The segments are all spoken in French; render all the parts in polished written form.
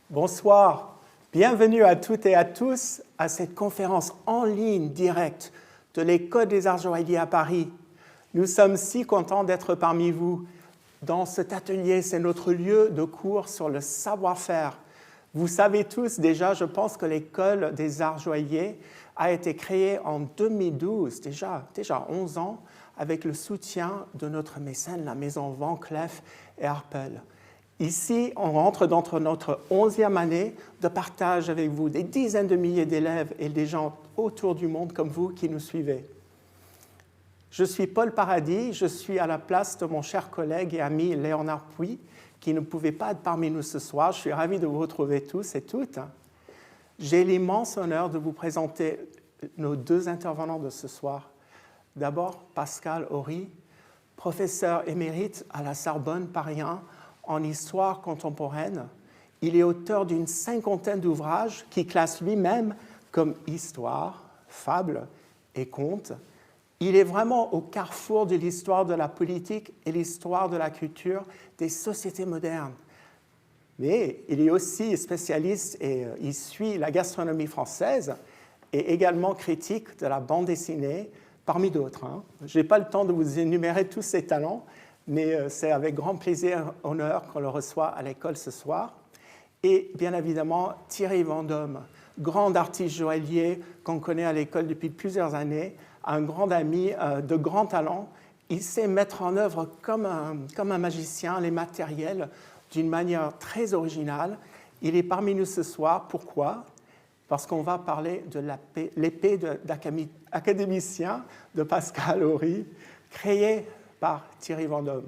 Bonsoir, bienvenue à toutes et à tous à cette conférence en ligne directe de l'École des Arts Joailliers à Paris. Nous sommes si contents d'être parmi vous. Dans cet atelier, c'est notre lieu de cours sur le savoir-faire. Vous savez tous déjà, je pense que l'École des Arts Joailliers a été créée en 2012, déjà 11 ans, avec le soutien de notre mécène, la maison Van Cleef et Arpels. Ici, on rentre dans notre 11e année de partage avec vous, des dizaines de milliers d'élèves et des gens autour du monde comme vous qui nous suivez. Je suis Paul Paradis, je suis à la place de mon cher collègue et ami Léonard Puy, qui ne pouvait pas être parmi nous ce soir. Je suis ravi de vous retrouver tous et toutes. J'ai l'immense honneur de vous présenter nos deux intervenants de ce soir. D'abord, Pascal Horry, professeur émérite à la Sorbonne Paris 1 en histoire contemporaine. Il est auteur d'une 50aine d'ouvrages qu'il classe lui-même comme histoire, fable et conte. Il est vraiment au carrefour de l'histoire de la politique et l'histoire de la culture des sociétés modernes. Mais il est aussi spécialiste et il suit la gastronomie française et également critique de la bande dessinée, parmi d'autres. Je n'ai pas le temps de vous énumérer tous ses talents, mais c'est avec grand plaisir et honneur qu'on le reçoit à l'école ce soir. Et bien évidemment, Thierry Vendôme, grand artiste joaillier qu'on connaît à l'école depuis plusieurs années, un grand ami de grand talent. Il sait mettre en œuvre comme un magicien les matériels d'une manière très originale. Il est parmi nous ce soir. Pourquoi ? Parce qu'on va parler de l'épée d'académicien de Pascal Horry, créée par Thierry Vendôme.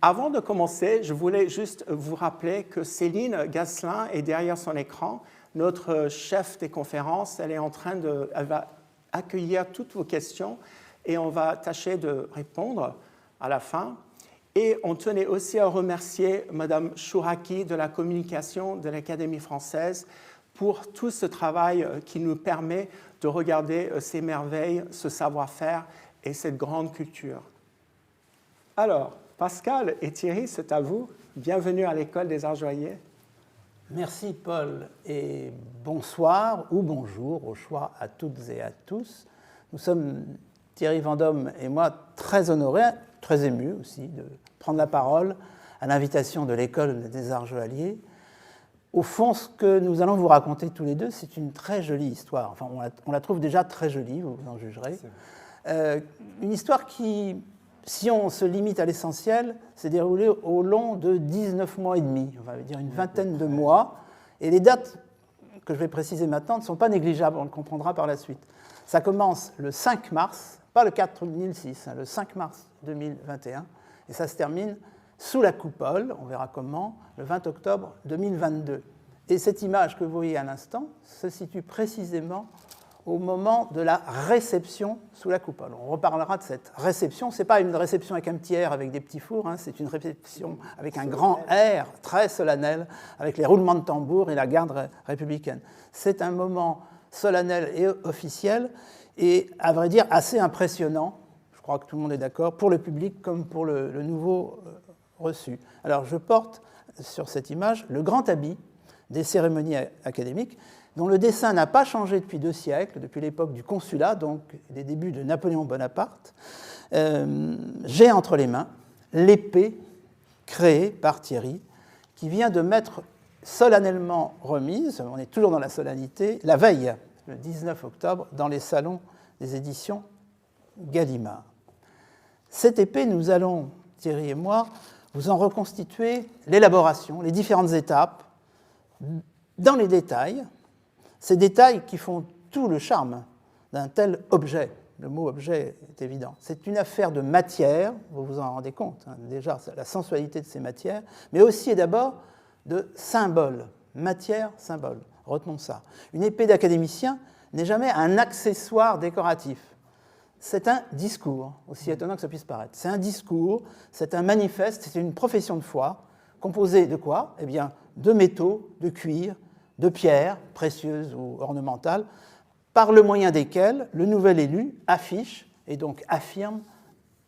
Avant de commencer, je voulais juste vous rappeler que Céline Gasselin est derrière son écran, notre chef des conférences. Elle va accueillir toutes vos questions et on va tâcher de répondre à la fin. Et on tenait aussi à remercier Mme Chouraki de la communication de l'Académie française pour tout ce travail qui nous permet de regarder ces merveilles, ce savoir-faire et cette grande culture. Alors, Pascal et Thierry, c'est à vous. Bienvenue à l'École des Arts Joailliers. Merci Paul et bonsoir ou bonjour au choix à toutes et à tous. Nous sommes, Thierry Vendôme et moi, très honorés, très émus aussi de prendre la parole à l'invitation de l'École des Arts Joailliers. Au fond, ce que nous allons vous raconter tous les deux, c'est une très jolie histoire. Enfin, on la trouve déjà très jolie, vous en jugerez. Une histoire qui, si on se limite à l'essentiel, s'est déroulée au long de 19 mois et demi, on va dire une vingtaine de mois. Et les dates que je vais préciser maintenant ne sont pas négligeables, on le comprendra par la suite. Ça commence le 5 mars, pas le 4 2006, le 5 mars 2021, et ça se termine sous la coupole, on verra comment, le 20 octobre 2022. Et cette image que vous voyez à l'instant se situe précisément au moment de la réception sous la coupole. On reparlera de cette réception. Ce n'est pas une réception avec un petit R avec des petits fours, c'est une réception avec un grand R très solennel, avec les roulements de tambour et la garde républicaine. C'est un moment solennel et officiel et, à vrai dire, assez impressionnant, je crois que tout le monde est d'accord, pour le public comme pour le nouveau reçu. Alors, je porte sur cette image le grand habit des cérémonies académiques, dont le dessin n'a pas changé depuis 2 siècles, depuis l'époque du consulat, donc les débuts de Napoléon Bonaparte. J'ai entre les mains l'épée créée par Thierry, qui vient de m'être solennellement remise, on est toujours dans la solennité, la veille, le 19 octobre, dans les salons des éditions Gallimard. Cette épée, nous allons, Thierry et moi, vous en reconstituer l'élaboration, les différentes étapes, dans les détails, ces détails qui font tout le charme d'un tel objet. Le mot objet est évident. C'est une affaire de matière, vous vous en rendez compte, déjà, la sensualité de ces matières, mais aussi et d'abord de symboles, matière, symbole. Retenons ça. Une épée d'académicien n'est jamais un accessoire décoratif. C'est un discours, aussi étonnant que ça puisse paraître. C'est un discours, c'est un manifeste, c'est une profession de foi, composée de quoi ? Eh bien, de métaux, de cuir, de pierres, précieuses ou ornementales, par le moyen desquelles le nouvel élu affiche et donc affirme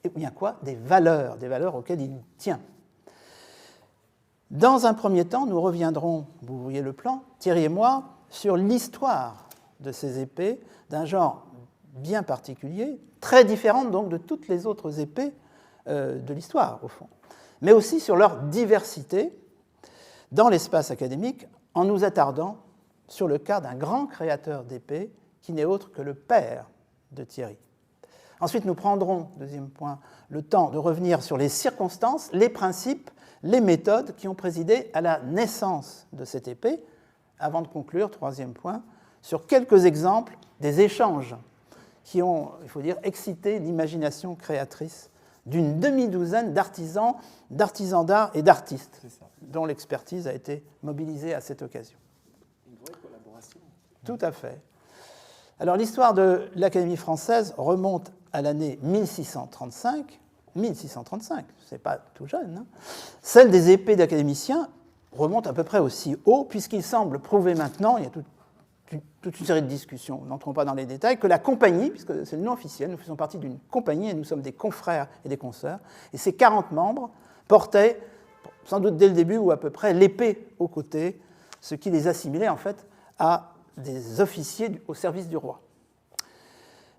eh bien quoi ? Des valeurs auxquelles il tient. Dans un premier temps, nous reviendrons, vous voyez le plan, Thierry et moi, sur l'histoire de ces épées d'un genre bien particulier, très différente donc de toutes les autres épées de l'histoire, au fond, mais aussi sur leur diversité dans l'espace académique, en nous attardant sur le cas d'un grand créateur d'épées qui n'est autre que le père de Thierry. Ensuite, nous prendrons, deuxième point, le temps de revenir sur les circonstances, les principes, les méthodes qui ont présidé à la naissance de cette épée, avant de conclure, troisième point, sur quelques exemples des échanges qui ont, il faut dire, excité l'imagination créatrice d'une demi-douzaine d'artisans d'art et d'artistes, dont l'expertise a été mobilisée à cette occasion. Une vraie collaboration. Tout à fait. Alors l'histoire de l'Académie française remonte à l'année 1635. 1635, ce n'est pas tout jeune. Hein. Celle des épées d'académiciens remonte à peu près aussi haut, puisqu'il semble prouver maintenant, il y a toute une série de discussions, n'entrons pas dans les détails, que la compagnie, puisque c'est le nom officiel, nous faisons partie d'une compagnie et nous sommes des confrères et des consoeurs, et ces 40 membres portaient, sans doute dès le début ou à peu près, l'épée au côté, ce qui les assimilait en fait à des officiers au service du roi.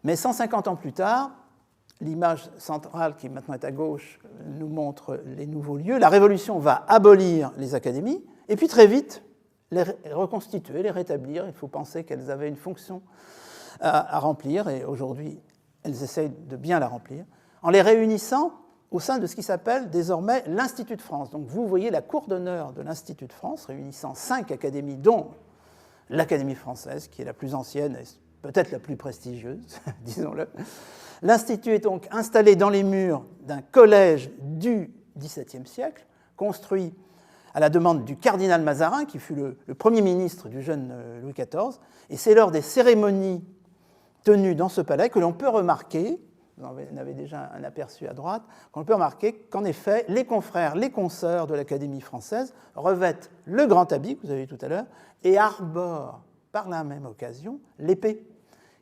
Mais 150 ans plus tard, l'image centrale qui maintenant est à gauche nous montre les nouveaux lieux. La Révolution va abolir les académies et puis très vite les reconstituer, les rétablir. Il faut penser qu'elles avaient une fonction à remplir et aujourd'hui elles essayent de bien la remplir en les réunissant au sein de ce qui s'appelle désormais l'Institut de France. Donc vous voyez la cour d'honneur de l'Institut de France réunissant 5 académies dont l'Académie française qui est la plus ancienne et peut-être la plus prestigieuse, disons-le. L'Institut est donc installé dans les murs d'un collège du XVIIe siècle, construit à la demande du cardinal Mazarin, qui fut le premier ministre du jeune Louis XIV. Et c'est lors des cérémonies tenues dans ce palais que l'on peut remarquer, vous en avez déjà un aperçu à droite, qu'on peut remarquer qu'en effet, les confrères, les consoeurs de l'Académie française revêtent le grand habit, que vous avez vu tout à l'heure, et arborent par la même occasion l'épée,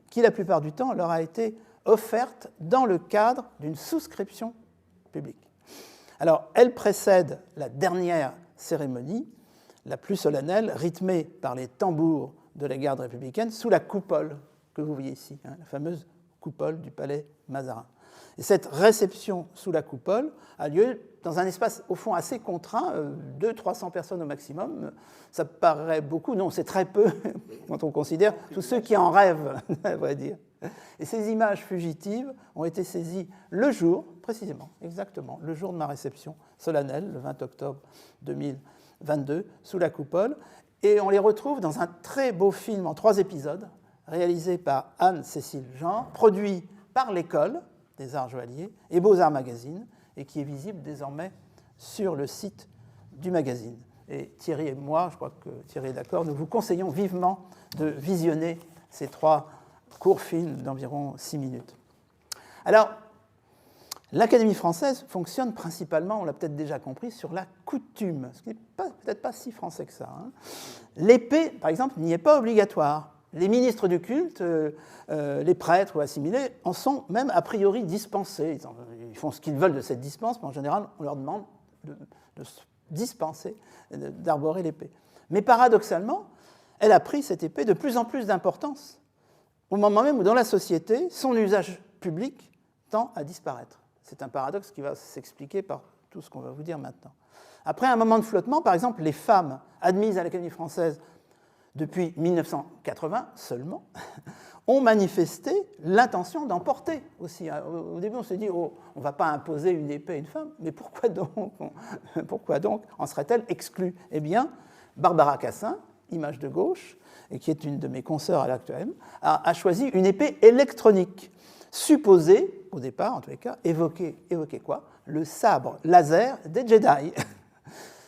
qui la plupart du temps leur a été offerte dans le cadre d'une souscription publique. Alors, elle précède la dernière cérémonie, la plus solennelle, rythmée par les tambours de la garde républicaine, sous la coupole que vous voyez ici, la fameuse coupole du palais Mazarin. Et cette réception sous la coupole a lieu dans un espace, au fond, assez contraint, 200-300 personnes au maximum. Ça paraît beaucoup, non, c'est très peu quand on considère tous ceux qui en rêvent, à vrai dire. Et ces images fugitives ont été saisies le jour, précisément, exactement, le jour de ma réception solennelle, le 20 octobre 2022, sous la coupole. Et on les retrouve dans un très beau film en 3 épisodes, réalisé par Anne-Cécile Jean, produit par l'École des Arts Joailliers et Beaux-Arts Magazine, et qui est visible désormais sur le site du magazine. Et Thierry et moi, je crois que Thierry est d'accord, nous vous conseillons vivement de visionner ces 3 courts films d'environ 6 minutes. Alors, l'Académie française fonctionne principalement, on l'a peut-être déjà compris, sur la coutume, ce qui n'est peut-être pas si français que ça. Hein. L'épée, par exemple, n'y est pas obligatoire. Les ministres du culte, les prêtres ou assimilés, en sont même a priori dispensés. Ils font ce qu'ils veulent de cette dispense, mais en général, on leur demande de se dispenser, d'arborer l'épée. Mais paradoxalement, elle a pris cette épée de plus en plus d'importance, au moment même où dans la société, son usage public tend à disparaître. C'est un paradoxe qui va s'expliquer par tout ce qu'on va vous dire maintenant. Après un moment de flottement, par exemple, les femmes admises à l'Académie française depuis 1980 seulement, ont manifesté l'intention d'en porter aussi. Au début, on s'est dit, oh, on ne va pas imposer une épée à une femme, mais pourquoi donc en serait-elle exclue? Eh bien, Barbara Cassin, image de gauche, et qui est une de mes consoeurs à l'actuel, a choisi une épée électronique, supposée, au départ en tous les cas, évoquer quoi? Le sabre laser des Jedi.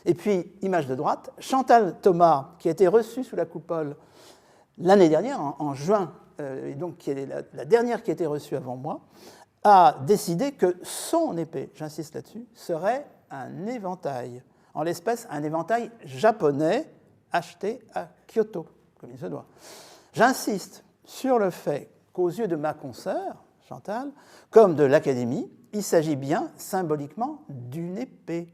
Et puis, image de droite, Chantal Thomas, qui a été reçue sous la coupole l'année dernière, en juin, et donc qui est la dernière qui a été reçue avant moi, a décidé que son épée, j'insiste là-dessus, serait un éventail, en l'espèce un éventail japonais acheté à Kyoto, comme il se doit. J'insiste sur le fait qu'aux yeux de ma consoeur, Chantal, comme de l'Académie, il s'agit bien symboliquement d'une épée.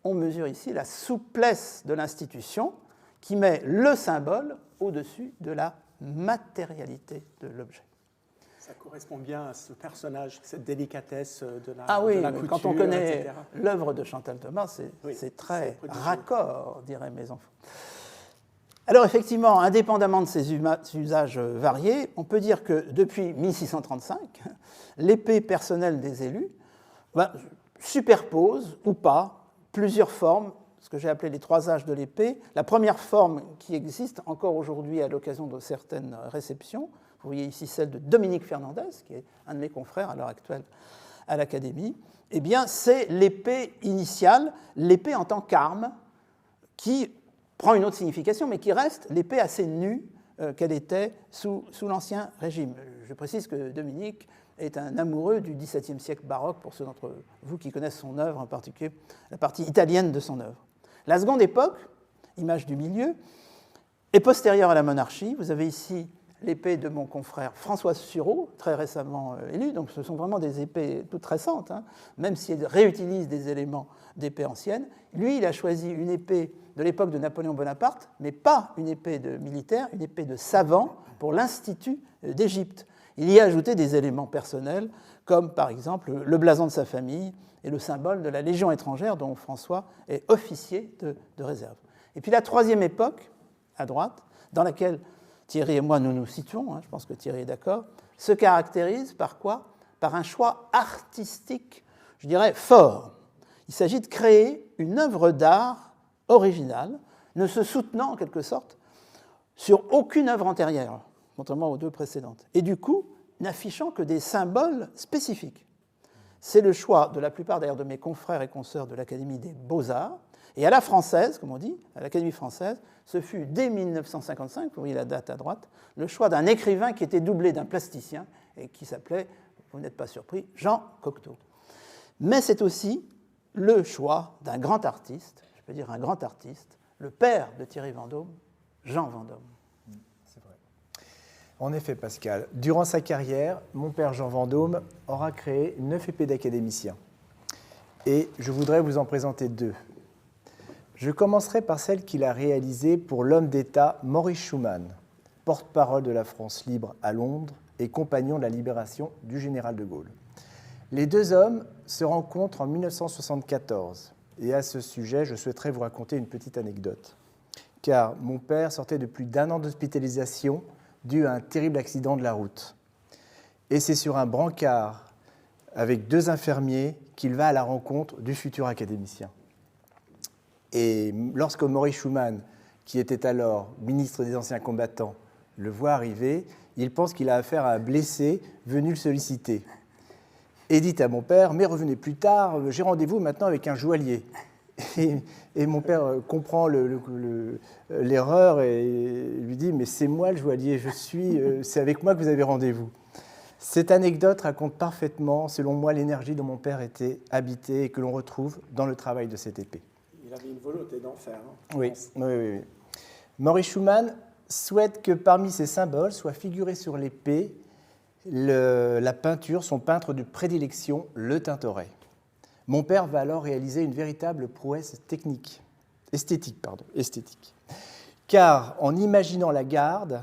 on mesure ici la souplesse de l'institution qui met le symbole au-dessus de la matérialité de l'objet. Ça correspond bien à ce personnage, cette délicatesse de la, ah oui, de la couture, quand on connaît etc. l'œuvre de Chantal Thomas, c'est très prodigieux. raccord, diraient mes enfants. Alors effectivement, indépendamment de ces usages variés, on peut dire que depuis 1635, l'épée personnelle des élus superpose ou pas plusieurs formes, ce que j'ai appelé les trois âges de l'épée. La première forme qui existe encore aujourd'hui à l'occasion de certaines réceptions, vous voyez ici celle de Dominique Fernandez, qui est un de mes confrères à l'heure actuelle à l'Académie, eh bien c'est l'épée initiale, l'épée en tant qu'arme, qui prend une autre signification, mais qui reste l'épée assez nue qu'elle était sous l'Ancien Régime. Je précise que Dominique est un amoureux du XVIIe siècle baroque, pour ceux d'entre vous qui connaissent son œuvre, en particulier la partie italienne de son œuvre. La seconde époque, image du milieu, est postérieure à la monarchie. Vous avez ici l'épée de mon confrère François Sureau, très récemment élu, donc ce sont vraiment des épées toutes récentes, hein, même si elles réutilisent des éléments d'épées anciennes. Lui, il a choisi une épée de l'époque de Napoléon Bonaparte, mais pas une épée de militaire, une épée de savant pour l'Institut d'Égypte. Il y a ajouté des éléments personnels, comme par exemple le blason de sa famille et le symbole de la Légion étrangère dont François est officier de réserve. Et puis la troisième époque, à droite, dans laquelle Thierry et moi nous nous situons, hein, je pense que Thierry est d'accord, se caractérise par quoi ? Par un choix artistique, je dirais, fort. Il s'agit de créer une œuvre d'art originale, ne se soutenant en quelque sorte sur aucune œuvre antérieure, contrairement aux deux précédentes, et du coup n'affichant que des symboles spécifiques. C'est le choix de la plupart d'ailleurs de mes confrères et consoeurs de l'Académie des Beaux-Arts, et à la française, comme on dit, à l'Académie française, ce fut dès 1955, vous voyez la date à droite, le choix d'un écrivain qui était doublé d'un plasticien et qui s'appelait, vous n'êtes pas surpris, Jean Cocteau. Mais c'est aussi le choix d'un grand artiste, je peux dire un grand artiste, le père de Thierry Vendôme, Jean Vendôme. C'est vrai. En effet, Pascal, durant sa carrière, mon père Jean Vendôme aura créé 9 épées d'académiciens. Et je voudrais vous en présenter 2. Je commencerai par celle qu'il a réalisée pour l'homme d'État Maurice Schumann, porte-parole de la France libre à Londres et compagnon de la libération du général de Gaulle. Les deux hommes se rencontrent en 1974. Et à ce sujet, je souhaiterais vous raconter une petite anecdote. Car mon père sortait de plus d'1 an d'hospitalisation dû à un terrible accident de la route. Et c'est sur un brancard avec 2 infirmiers qu'il va à la rencontre du futur académicien. Et lorsque Maurice Schumann, qui était alors ministre des Anciens Combattants, le voit arriver, il pense qu'il a affaire à un blessé venu le solliciter. Et dit à mon père « Mais revenez plus tard, j'ai rendez-vous maintenant avec un joaillier ». Et mon père comprend l'erreur et lui dit « Mais c'est moi le joaillier, c'est avec moi que vous avez rendez-vous ». Cette anecdote raconte parfaitement, selon moi, l'énergie dont mon père était habité et que l'on retrouve dans le travail de cette épée. Il avait une volonté d'en faire. Hein, oui. Maurice Schumann souhaite que parmi ces symboles soit figuré sur l'épée la peinture, son peintre de prédilection, le Tintoret. Mon père va alors réaliser une véritable prouesse esthétique. Car en imaginant la garde,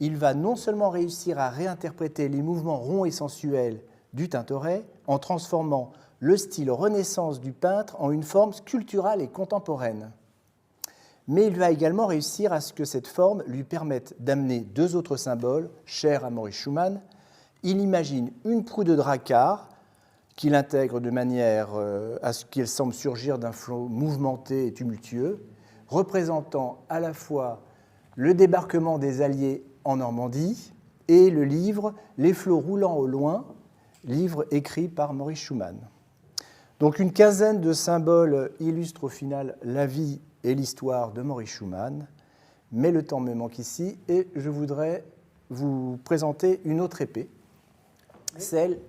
il va non seulement réussir à réinterpréter les mouvements ronds et sensuels du Tintoret en transformant le style Renaissance du peintre en une forme sculpturale et contemporaine. Mais il va également réussir à ce que cette forme lui permette d'amener 2 autres symboles chers à Maurice Schumann. Il imagine une proue de dracard qu'il intègre de manière à ce qu'elle semble surgir d'un flot mouvementé et tumultueux, représentant à la fois le débarquement des Alliés en Normandie et le livre « Les flots roulant au loin », livre écrit par Maurice Schumann. Donc une quinzaine de symboles illustrent au final la vie et l'histoire de Maurice Schumann, mais le temps me manque ici et je voudrais vous présenter une autre épée, celle...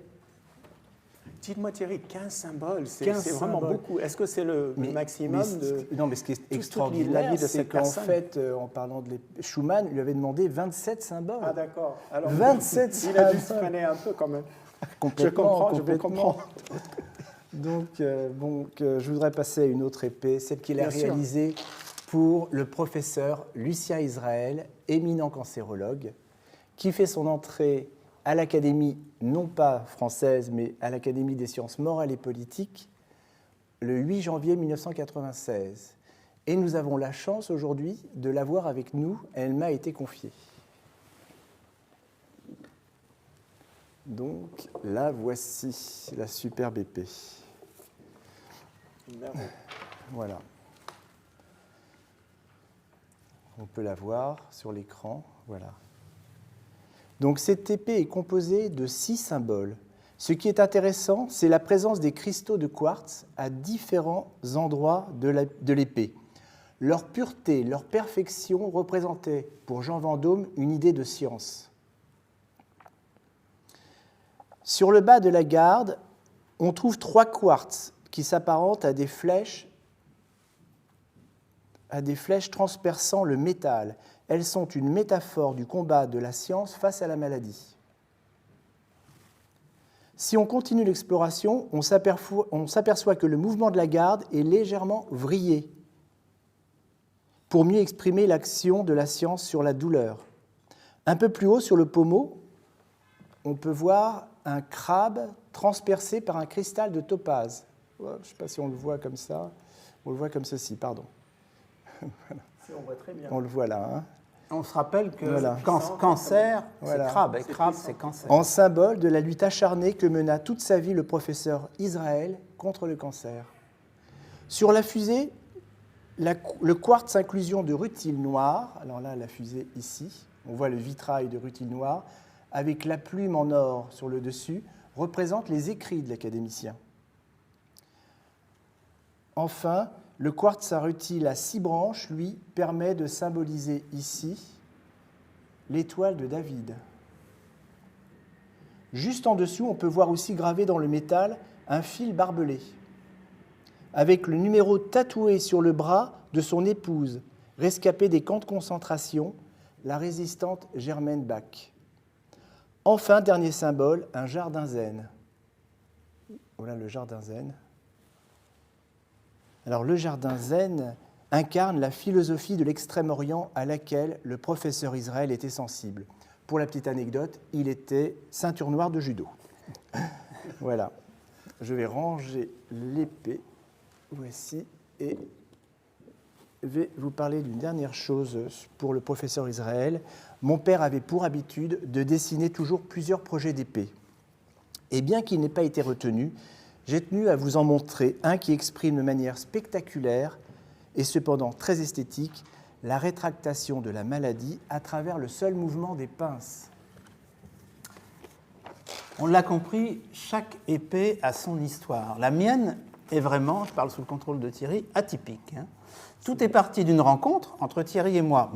Dites-moi Thierry, 15 symboles, c'est vraiment beaucoup. Est-ce que c'est le maximum Non, mais ce qui est extraordinaire, c'est qu'en fait, en parlant de Schumann, lui avait demandé 27 symboles. Ah d'accord. Alors, 27 symboles. Il a dû se freiner un peu quand même. Complètement. Je comprends. Donc, je voudrais passer à une autre épée, celle qu'il a Bien sûr. réalisée pour le professeur Lucien Israël, éminent cancérologue, qui fait son entrée à l'Académie, non pas française, mais à l'Académie des sciences morales et politiques, le 8 janvier 1996. Et nous avons la chance aujourd'hui de l'avoir avec nous. Elle m'a été confiée. Donc, la voici, la superbe épée. Voilà. On peut la voir sur l'écran. Voilà. Donc, cette épée est composée de 6 symboles. Ce qui est intéressant, c'est la présence des cristaux de quartz à différents endroits de l'épée. Leur pureté, leur perfection représentaient pour Jean Vendôme une idée de science. Sur le bas de la garde, on trouve 3 quartz qui s'apparentent à des flèches transperçant le métal. Elles sont une métaphore du combat de la science face à la maladie. Si on continue l'exploration, on s'aperçoit que le mouvement de la garde est légèrement vrillé pour mieux exprimer l'action de la science sur la douleur. Un peu plus haut, sur le pommeau, on peut voir un crabe transpercé par un cristal de topaze. Je ne sais pas si on le voit comme ça. On le voit comme ceci, pardon. On voit très bien. On le voit là. Hein. On se rappelle que Voilà. cancer, Voilà. c'est crabe, et crabe, c'est cancer. En symbole de la lutte acharnée que mena toute sa vie le professeur Israël contre le cancer. Sur la fusée, le quartz inclusion de rutile noir, alors là, la fusée ici, on voit le vitrail de rutile noir, avec la plume en or sur le dessus, représente les écrits de l'académicien. Enfin, le quartz à rutile à 6 branches, lui, permet de symboliser ici l'étoile de David. Juste en dessous, on peut voir aussi gravé dans le métal un fil barbelé, avec le numéro tatoué sur le bras de son épouse, rescapée des camps de concentration, la résistante Germaine Bach. Enfin, dernier symbole, un jardin zen. Voilà le jardin zen. Alors, le jardin zen incarne la philosophie de l'Extrême-Orient à laquelle le professeur Israël était sensible. Pour la petite anecdote, il était ceinture noire de judo. Voilà. Je vais ranger l'épée. Voici. Et je vais vous parler d'une dernière chose pour le professeur Israël. Mon père avait pour habitude de dessiner toujours plusieurs projets d'épée. Et bien qu'il n'ait pas été retenu, j'ai tenu à vous en montrer un qui exprime de manière spectaculaire et cependant très esthétique la rétractation de la maladie à travers le seul mouvement des pinces. On l'a compris, chaque épée a son histoire. La mienne est vraiment, je parle sous le contrôle de Thierry, atypique. Tout est parti d'une rencontre entre Thierry et moi,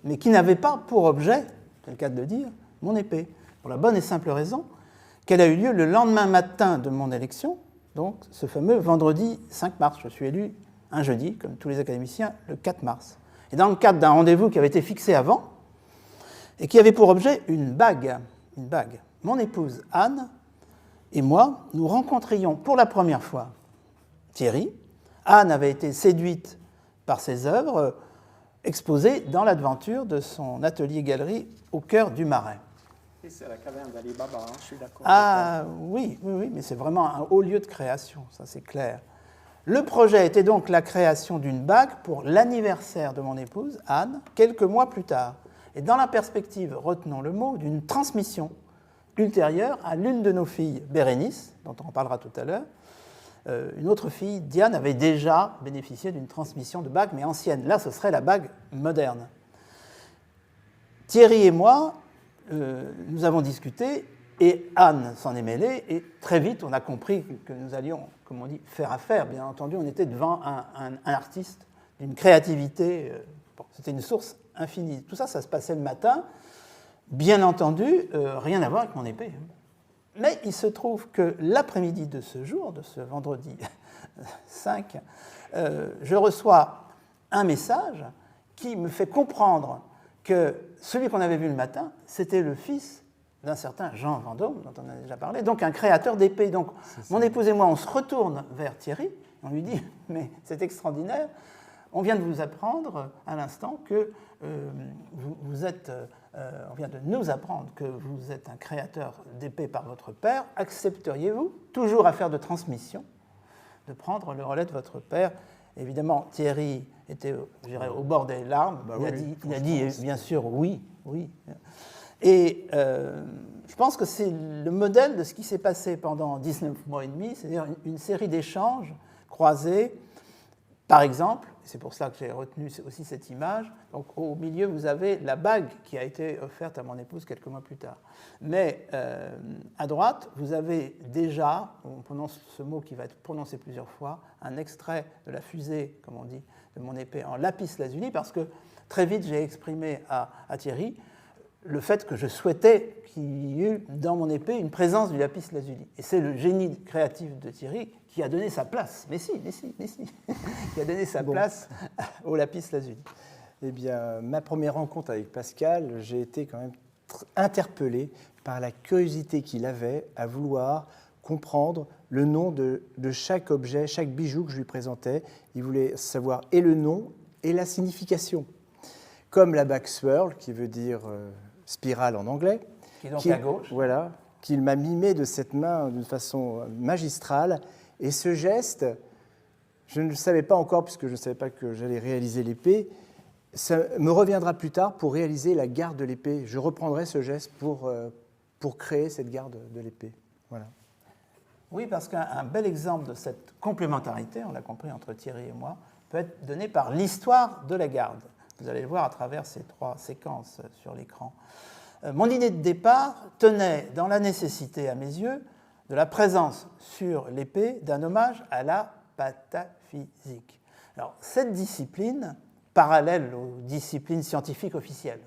mais qui n'avait pas pour objet, c'est le cas de le dire, mon épée. Pour la bonne et simple raison qu'elle a eu lieu le lendemain matin de mon élection, donc ce fameux vendredi 5 mars. Je suis élu un jeudi, comme tous les académiciens, le 4 mars. Et dans le cadre d'un rendez-vous qui avait été fixé avant, et qui avait pour objet une bague. Mon épouse Anne et moi, nous rencontrions pour la première fois Thierry. Anne avait été séduite par ses œuvres exposées dans l'aventure de son atelier-galerie au cœur du Marais. Et c'est la caverne d'Ali Baba, je suis d'accord. Ah oui, mais c'est vraiment un haut lieu de création, ça c'est clair. Le projet était donc la création d'une bague pour l'anniversaire de mon épouse, Anne, quelques mois plus tard. Et dans la perspective, retenons le mot, d'une transmission ultérieure à l'une de nos filles, Bérénice, dont on en parlera tout à l'heure. Une autre fille, Diane, avait déjà bénéficié d'une transmission de bague, mais ancienne. Là, ce serait la bague moderne. Thierry et moi, nous avons discuté, et Anne s'en est mêlée, et très vite, on a compris que nous allions, comme on dit, faire affaire. Bien entendu, on était devant un artiste, d'une créativité, c'était une source infinie. Tout ça, ça se passait le matin. Bien entendu, rien à voir avec mon épée. Mais il se trouve que l'après-midi de ce jour, de ce vendredi 5, je reçois un message qui me fait comprendre que celui qu'on avait vu le matin, c'était le fils d'un certain Jean Vendôme, dont on a déjà parlé, donc un créateur d'épées. Donc mon épouse et moi, on se retourne vers Thierry, on lui dit « mais c'est extraordinaire, on vient de vous apprendre à l'instant que on vient de nous apprendre que vous êtes un créateur d'épées par votre père, accepteriez-vous, toujours affaire de transmission, de prendre le relais de votre père ?» Évidemment, Thierry était, je dirais, au bord des larmes. Il a dit bien sûr oui, oui. Et je pense que c'est le modèle de ce qui s'est passé pendant 19 mois et demi, c'est-à-dire une série d'échanges croisés. Par exemple, c'est pour cela que j'ai retenu aussi cette image, donc au milieu, vous avez la bague qui a été offerte à mon épouse quelques mois plus tard. Mais à droite, vous avez déjà, on prononce ce mot qui va être prononcé plusieurs fois, un extrait de la fusée, comme on dit, de mon épée en lapis lazuli, parce que très vite, j'ai exprimé à Thierry le fait que je souhaitais qu'il y eût dans mon épée une présence du lapis lazuli. Et c'est le génie créatif de Thierry qui a donné sa place, mais si, qui a donné sa place au lapis lazuli. Eh bien, ma première rencontre avec Pascal, j'ai été quand même interpellé par la curiosité qu'il avait à vouloir comprendre le nom de chaque objet, chaque bijou que je lui présentais. Il voulait savoir et le nom et la signification. Comme la bague swirl, qui veut dire spirale en anglais. Qui est donc à gauche. Voilà, qu'il m'a mimé de cette main d'une façon magistrale. Et ce geste, je ne le savais pas encore, puisque je ne savais pas que j'allais réaliser l'épée. Ça me reviendra plus tard pour réaliser la garde de l'épée. Je reprendrai ce geste pour créer cette garde de l'épée. Voilà. Oui, parce qu'un bel exemple de cette complémentarité, on l'a compris entre Thierry et moi, peut être donné par l'histoire de la garde. Vous allez le voir à travers ces 3 séquences sur l'écran. Mon idée de départ tenait dans la nécessité, à mes yeux, de la présence sur l'épée d'un hommage à la pataphysique. Alors, cette discipline, parallèle aux disciplines scientifiques officielles,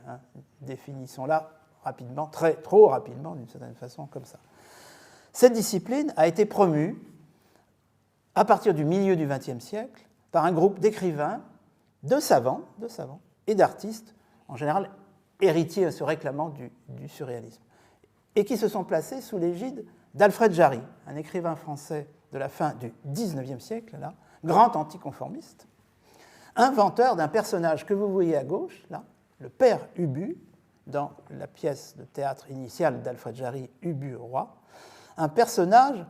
définissons-la rapidement, trop rapidement d'une certaine façon, comme ça. Cette discipline a été promue à partir du milieu du XXe siècle par un groupe d'écrivains, de savants et d'artistes, en général héritiers se réclamant du surréalisme, et qui se sont placés sous l'égide d'Alfred Jarry, un écrivain français de la fin du XIXe siècle, là, grand anticonformiste, inventeur d'un personnage que vous voyez à gauche, là, le père Ubu, dans la pièce de théâtre initiale d'Alfred Jarry, Ubu roi, un personnage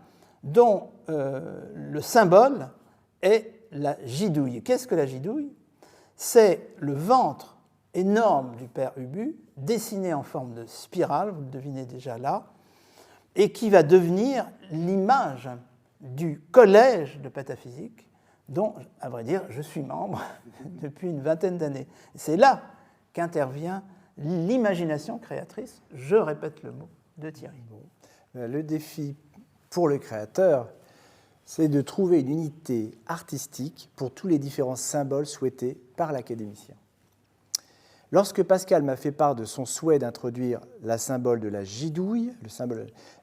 dont le symbole est la gidouille. Qu'est-ce que la gidouille ? C'est le ventre énorme du père Ubu, dessiné en forme de spirale, vous le devinez déjà là, et qui va devenir l'image du collège de pataphysique, dont, à vrai dire, je suis membre depuis une vingtaine d'années. C'est là qu'intervient l'imagination créatrice, je répète le mot, de Thierry. Le défi pour le créateur, c'est de trouver une unité artistique pour tous les différents symboles souhaités par l'académicien. Lorsque Pascal m'a fait part de son souhait d'introduire la symbole de la gidouille,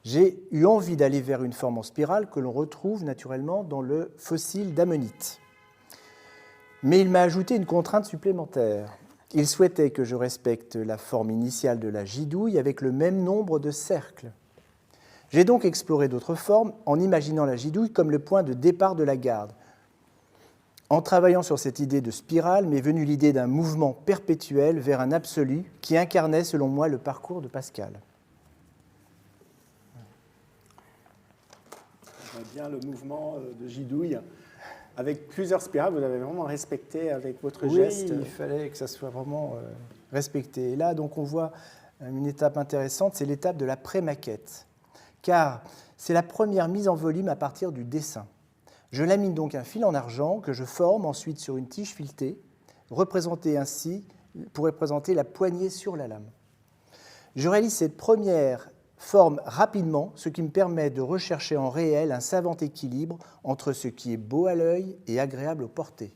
j'ai eu envie d'aller vers une forme en spirale que l'on retrouve naturellement dans le fossile d'ammonite. Mais il m'a ajouté une contrainte supplémentaire. Il souhaitait que je respecte la forme initiale de la gidouille avec le même nombre de cercles. J'ai donc exploré d'autres formes en imaginant la gidouille comme le point de départ de la garde. En travaillant sur cette idée de spirale, m'est venue l'idée d'un mouvement perpétuel vers un absolu qui incarnait, selon moi, le parcours de Pascal. Je vois bien le mouvement de gidouille. Avec plusieurs spirales, vous avez vraiment respecté avec votre geste. Oui, il fallait que ça soit vraiment respecté. Et là, donc, on voit une étape intéressante, c'est l'étape de la pré-maquette. Car c'est la première mise en volume à partir du dessin. Je lamine donc un fil en argent que je forme ensuite sur une tige filetée, représentée ainsi pour représenter la poignée sur la lame. Je réalise cette première forme rapidement, ce qui me permet de rechercher en réel un savant équilibre entre ce qui est beau à l'œil et agréable aux portées.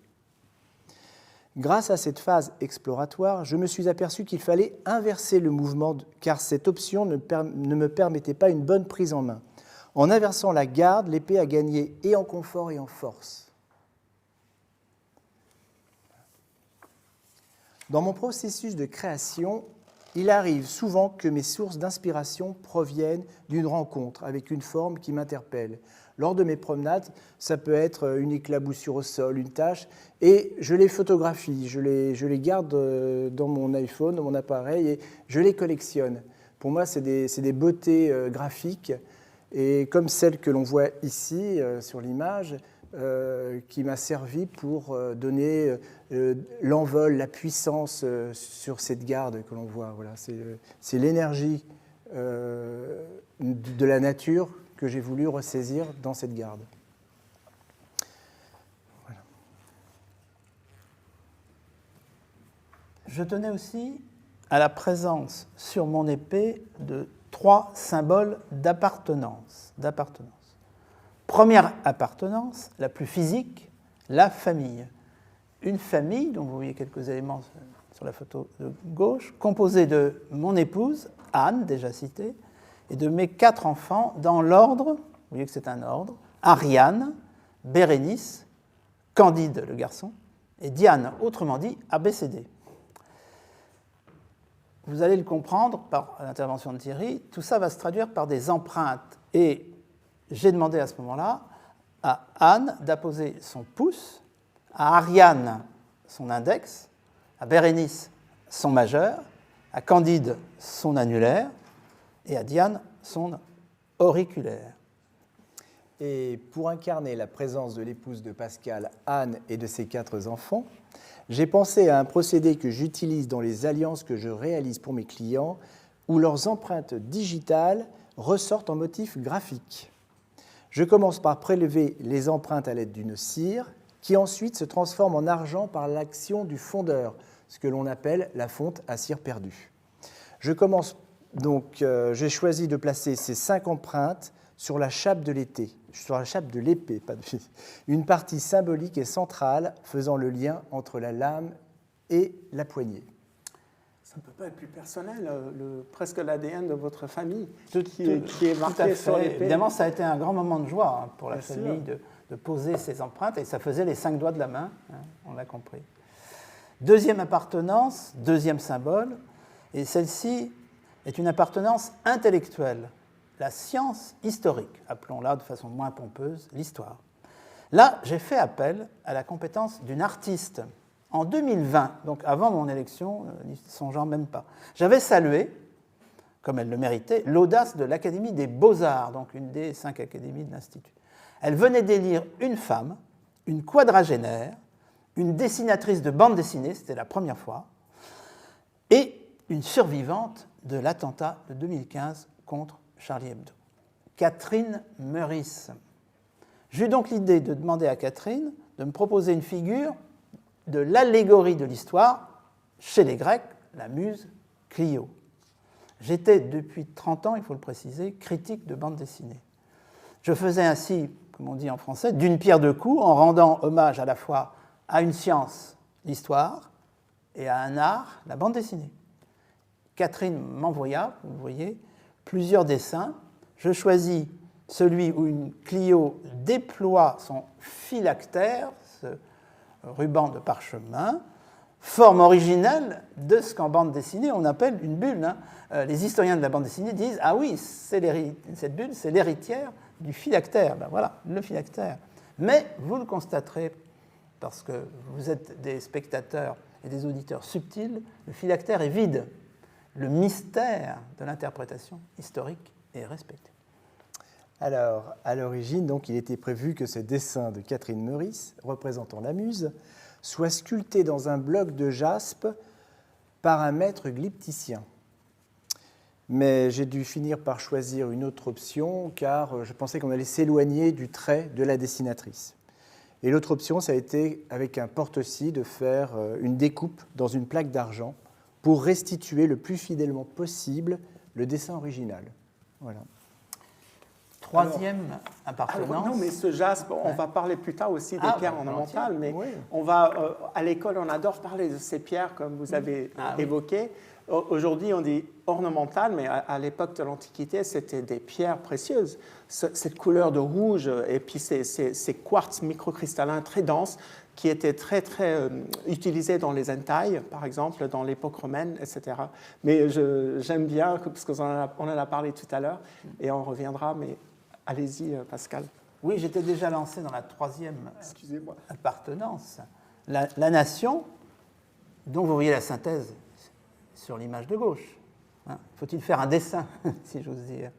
Grâce à cette phase exploratoire, je me suis aperçu qu'il fallait inverser le mouvement, car cette option ne me permettait pas une bonne prise en main. En inversant la garde, l'épée a gagné et en confort et en force. Dans mon processus de création, Il arrive souvent que mes sources d'inspiration proviennent d'une rencontre avec une forme qui m'interpelle. Lors de mes promenades, ça peut être une éclaboussure au sol, une tache, et je les photographie, je les garde dans mon iPhone, dans mon appareil, et je les collectionne. Pour moi, c'est des beautés graphiques, et comme celle que l'on voit ici sur l'image, qui m'a servi pour donner l'envol, la puissance sur cette garde que l'on voit. Voilà, c'est l'énergie de la nature que j'ai voulu ressaisir dans cette garde. Voilà. Je tenais aussi à la présence sur mon épée de 3 symboles d'appartenance. Première appartenance, la plus physique, la famille. Une famille, dont vous voyez quelques éléments sur la photo de gauche, composée de mon épouse, Anne, déjà citée, et de mes 4 enfants dans l'ordre, vous voyez que c'est un ordre, Ariane, Bérénice, Candide, le garçon, et Diane, autrement dit ABCD. Vous allez le comprendre par l'intervention de Thierry, tout ça va se traduire par des empreintes. Et j'ai demandé à ce moment-là à Anne d'apposer son pouce, à Ariane son index, à Bérénice son majeur, à Candide son annulaire et à Diane son auriculaire. Et pour incarner la présence de l'épouse de Pascal, Anne, et de ses 4 enfants, j'ai pensé à un procédé que j'utilise dans les alliances que je réalise pour mes clients, où leurs empreintes digitales ressortent en motif graphique. Je commence par prélever les empreintes à l'aide d'une cire, qui ensuite se transforme en argent par l'action du fondeur, ce que l'on appelle la fonte à cire perdue. J'ai choisi de placer ces 5 empreintes sur la chape de l'épée, une partie symbolique et centrale faisant le lien entre la lame et la poignée. Ça ne peut pas être plus personnel, presque l'ADN de votre famille qui est marqué sur l'épée. Évidemment, ça a été un grand moment de joie pour la Bien famille de poser ces empreintes, et ça faisait les 5 doigts de la main, on l'a compris. Deuxième appartenance, deuxième symbole, et celle-ci est une appartenance intellectuelle, la science historique, appelons-la de façon moins pompeuse, l'histoire. Là, j'ai fait appel à la compétence d'une artiste. En 2020, donc avant mon élection, n'y songeant même pas, j'avais salué, comme elle le méritait, l'audace de l'Académie des Beaux-Arts, donc une des 5 académies de l'Institut. Elle venait d'élire une femme, une quadragénaire, une dessinatrice de bande dessinée, c'était la première fois, et une survivante de l'attentat de 2015 contre Charlie Hebdo, Catherine Meurice. J'eus donc l'idée de demander à Catherine de me proposer une figure de l'allégorie de l'histoire chez les Grecs, la muse Clio. J'étais depuis 30 ans, il faut le préciser, critique de bande dessinée. Je faisais ainsi, comme on dit en français, d'une pierre deux coups, en rendant hommage à la fois à une science, l'histoire, et à un art, la bande dessinée. Catherine m'envoya, vous voyez, plusieurs dessins. Je choisis celui où une Clio déploie son phylactère, ce ruban de parchemin, forme originelle de ce qu'en bande dessinée on appelle une bulle. Les historiens de la bande dessinée disent « Ah oui, cette bulle, c'est l'héritière du phylactère. » Ben voilà, le phylactère. Mais vous le constaterez, parce que vous êtes des spectateurs et des auditeurs subtils, le phylactère est vide. Le mystère de l'interprétation historique est respecté. Alors, à l'origine, donc, il était prévu que ce dessin de Catherine Meurice, représentant la muse, soit sculpté dans un bloc de jaspe par un maître glypticien. Mais j'ai dû finir par choisir une autre option, car je pensais qu'on allait s'éloigner du trait de la dessinatrice. Et l'autre option, ça a été, avec un porte-scie, de faire une découpe dans une plaque d'argent pour restituer le plus fidèlement possible le dessin original. Voilà. Troisième appartenance. Non, mais ce jaspe, on va parler plus tard aussi des pierres ornementales, mais oui. on va, à l'école, on adore parler de ces pierres, comme vous avez évoqué. Aujourd'hui, on dit ornemental, mais à l'époque de l'Antiquité, c'était des pierres précieuses. Cette couleur de rouge et puis ces quartz microcristallins très denses qui étaient très, très utilisés dans les entailles, par exemple, dans l'époque romaine, etc. Mais j'aime bien, parce qu'on en a parlé tout à l'heure, et on reviendra, mais allez-y, Pascal. Oui, j'étais déjà lancé dans la troisième appartenance. La nation, dont vous voyez la synthèse sur l'image de gauche. Faut-il faire un dessin, si j'ose dire.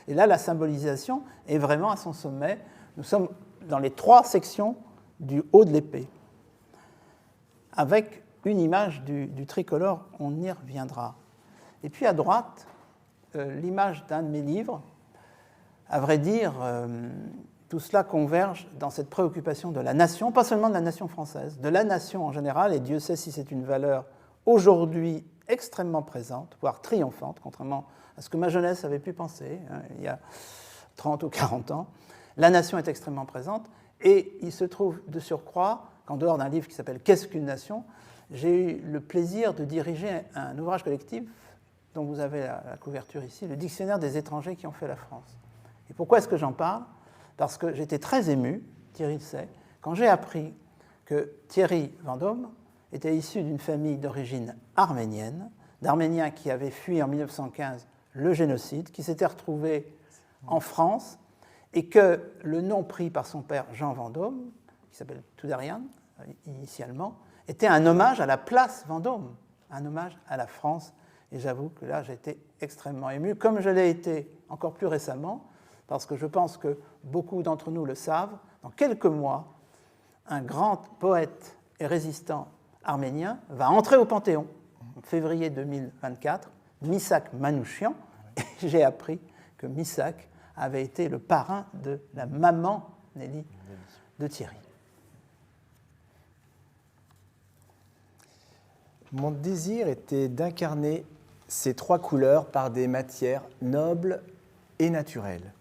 Et là, la symbolisation est vraiment à son sommet. Nous sommes dans les 3 sections du haut de l'épée, avec une image du tricolore, on y reviendra. Et puis à droite, l'image d'un de mes livres. À vrai dire, tout cela converge dans cette préoccupation de la nation, pas seulement de la nation française, de la nation en général, et Dieu sait si c'est une valeur aujourd'hui extrêmement présente, voire triomphante, contrairement à ce que ma jeunesse avait pu penser il y a 30 ou 40 ans. La nation est extrêmement présente, et il se trouve de surcroît qu'en dehors d'un livre qui s'appelle « Qu'est-ce qu'une nation ?», j'ai eu le plaisir de diriger un ouvrage collectif dont vous avez la couverture ici, le Dictionnaire des étrangers qui ont fait la France. Et pourquoi est-ce que j'en parle ? Parce que j'étais très ému, Thierry le sait, quand j'ai appris que Thierry Vendôme était issu d'une famille d'origine arménienne, d'Arméniens qui avaient fui en 1915 le génocide, qui s'étaient retrouvés en France, et que le nom pris par son père Jean Vendôme, qui s'appelle Toudarian initialement, était un hommage à la place Vendôme, un hommage à la France. Et j'avoue que là, j'étais extrêmement ému, comme je l'ai été encore plus récemment, parce que je pense que beaucoup d'entre nous le savent. Dans quelques mois, un grand poète et résistant arménien va entrer au Panthéon, en février 2024, Missak Manouchian. Et j'ai appris que Missak avait été le parrain de la maman Nelly de Thierry. Mon désir était d'incarner ces 3 couleurs par des matières nobles et naturelles.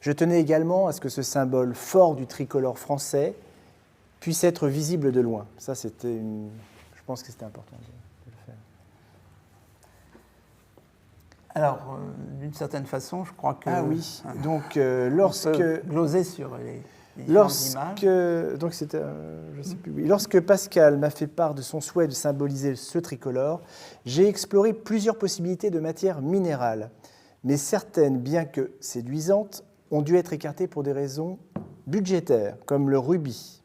Je tenais également à ce que ce symbole fort du tricolore français puisse être visible de loin. Ça, je pense que c'était important de le faire. Alors, d'une certaine façon, je crois que... Ah oui, donc lorsque... gloser sur les images. Donc c'était, je sais plus, oui. Lorsque Pascal m'a fait part de son souhait de symboliser ce tricolore, j'ai exploré plusieurs possibilités de matières minérales, mais certaines, bien que séduisantes, ont dû être écartées pour des raisons budgétaires, comme le rubis,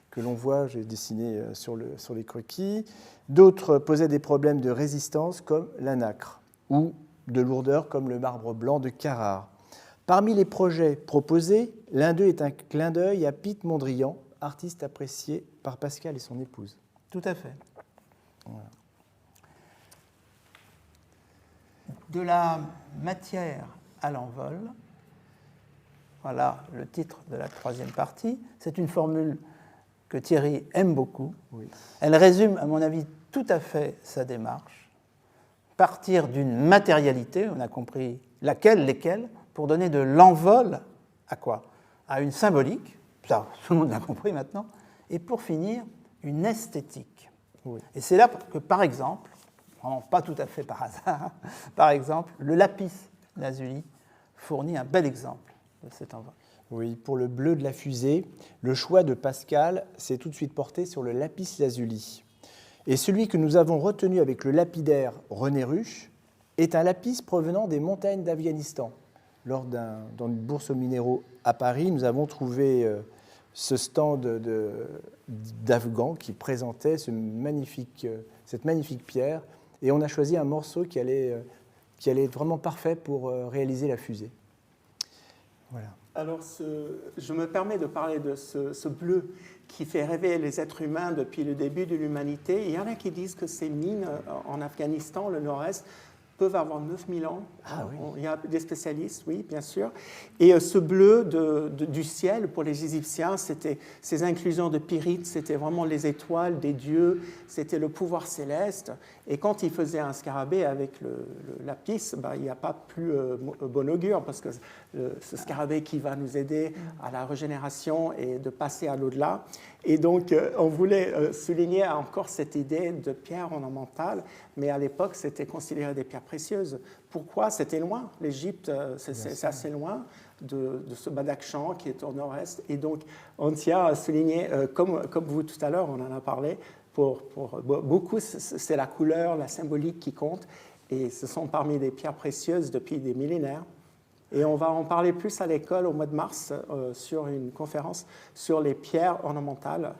que l'on voit, j'ai dessiné sur les croquis. D'autres posaient des problèmes de résistance, comme la nacre, ou de lourdeur, comme le marbre blanc de Carrare. Parmi les projets proposés, l'un d'eux est un clin d'œil à Piet Mondrian, artiste apprécié par Pascal et son épouse. Tout à fait. Voilà. De la matière à l'envol, voilà le titre de la 3e partie. C'est une formule que Thierry aime beaucoup. Oui. Elle résume, à mon avis, tout à fait sa démarche. Partir d'une matérialité, on a compris lesquelles, pour donner de l'envol à quoi ? À une symbolique, ça, tout le monde l'a compris maintenant, et pour finir, une esthétique. Oui. Et c'est là que, par exemple, vraiment pas tout à fait par hasard, par exemple, le lapis lazuli fournit un bel exemple de cet envol. Oui, pour le bleu de la fusée, le choix de Pascal s'est tout de suite porté sur le lapis lazuli. Et celui que nous avons retenu avec le lapidaire René Ruche est un lapis provenant des montagnes d'Afghanistan. Lors d'une bourse aux minéraux à Paris, nous avons trouvé ce stand d'Afghans qui présentait cette magnifique pierre. Et on a choisi un morceau qui allait être vraiment parfait pour réaliser la fusée. Voilà. Alors, je me permets de parler de ce bleu qui fait rêver les êtres humains depuis le début de l'humanité. Il y en a qui disent que ces mines en Afghanistan, le nord-est, peuvent avoir 9000 ans. Ah, oui. Il y a des spécialistes, oui, bien sûr. Et ce bleu du ciel, pour les Égyptiens, c'était ces inclusions de pyrites, c'était vraiment les étoiles des dieux, c'était le pouvoir céleste. Et quand il faisait un scarabée avec le lapis, il n'y a pas plus bon augure, parce que ce scarabée qui va nous aider à la régénération et de passer à l'au-delà. Et donc, on voulait souligner encore cette idée de pierre ornementale, mais à l'époque, c'était considéré des pierres précieuses. Pourquoi? C'était loin. L'Égypte, c'est assez loin de ce Badakhshan qui est au nord-est. Et donc, on tient à souligner, comme vous tout à l'heure, on en a parlé, pour beaucoup, c'est la couleur, la symbolique qui compte. Et ce sont parmi les pierres précieuses depuis des millénaires. Et on va en parler plus à l'école au mois de mars sur une conférence sur les pierres ornementales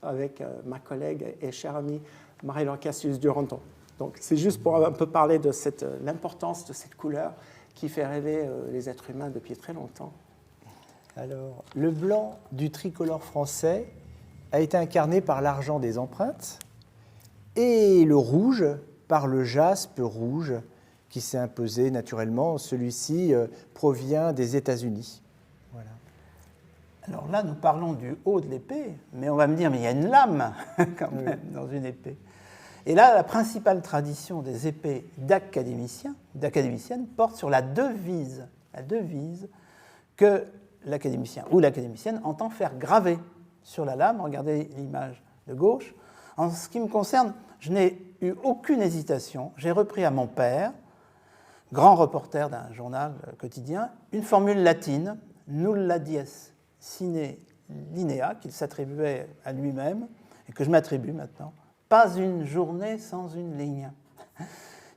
avec ma collègue et chère amie Marie-Laure Cassius-Duranton. Donc c'est juste pour un peu parler de l'importance de cette couleur qui fait rêver les êtres humains depuis très longtemps. Alors, le blanc du tricolore français a été incarné par l'argent des empreintes et le rouge par le jaspe rouge qui s'est imposé naturellement. Celui-ci provient des États-Unis. Voilà. Alors là, nous parlons du haut de l'épée, mais on va me dire, mais il y a une lame quand même dans une épée. Et là, la principale tradition des épées d'académiciennes porte sur la devise que l'académicien ou l'académicienne entend faire graver sur la lame. Regardez l'image de gauche. En ce qui me concerne, je n'ai eu aucune hésitation. J'ai repris à mon père, grand reporter d'un journal quotidien, une formule latine, nulla dies sine linea, qu'il s'attribuait à lui-même et que je m'attribue maintenant. Pas une journée sans une ligne.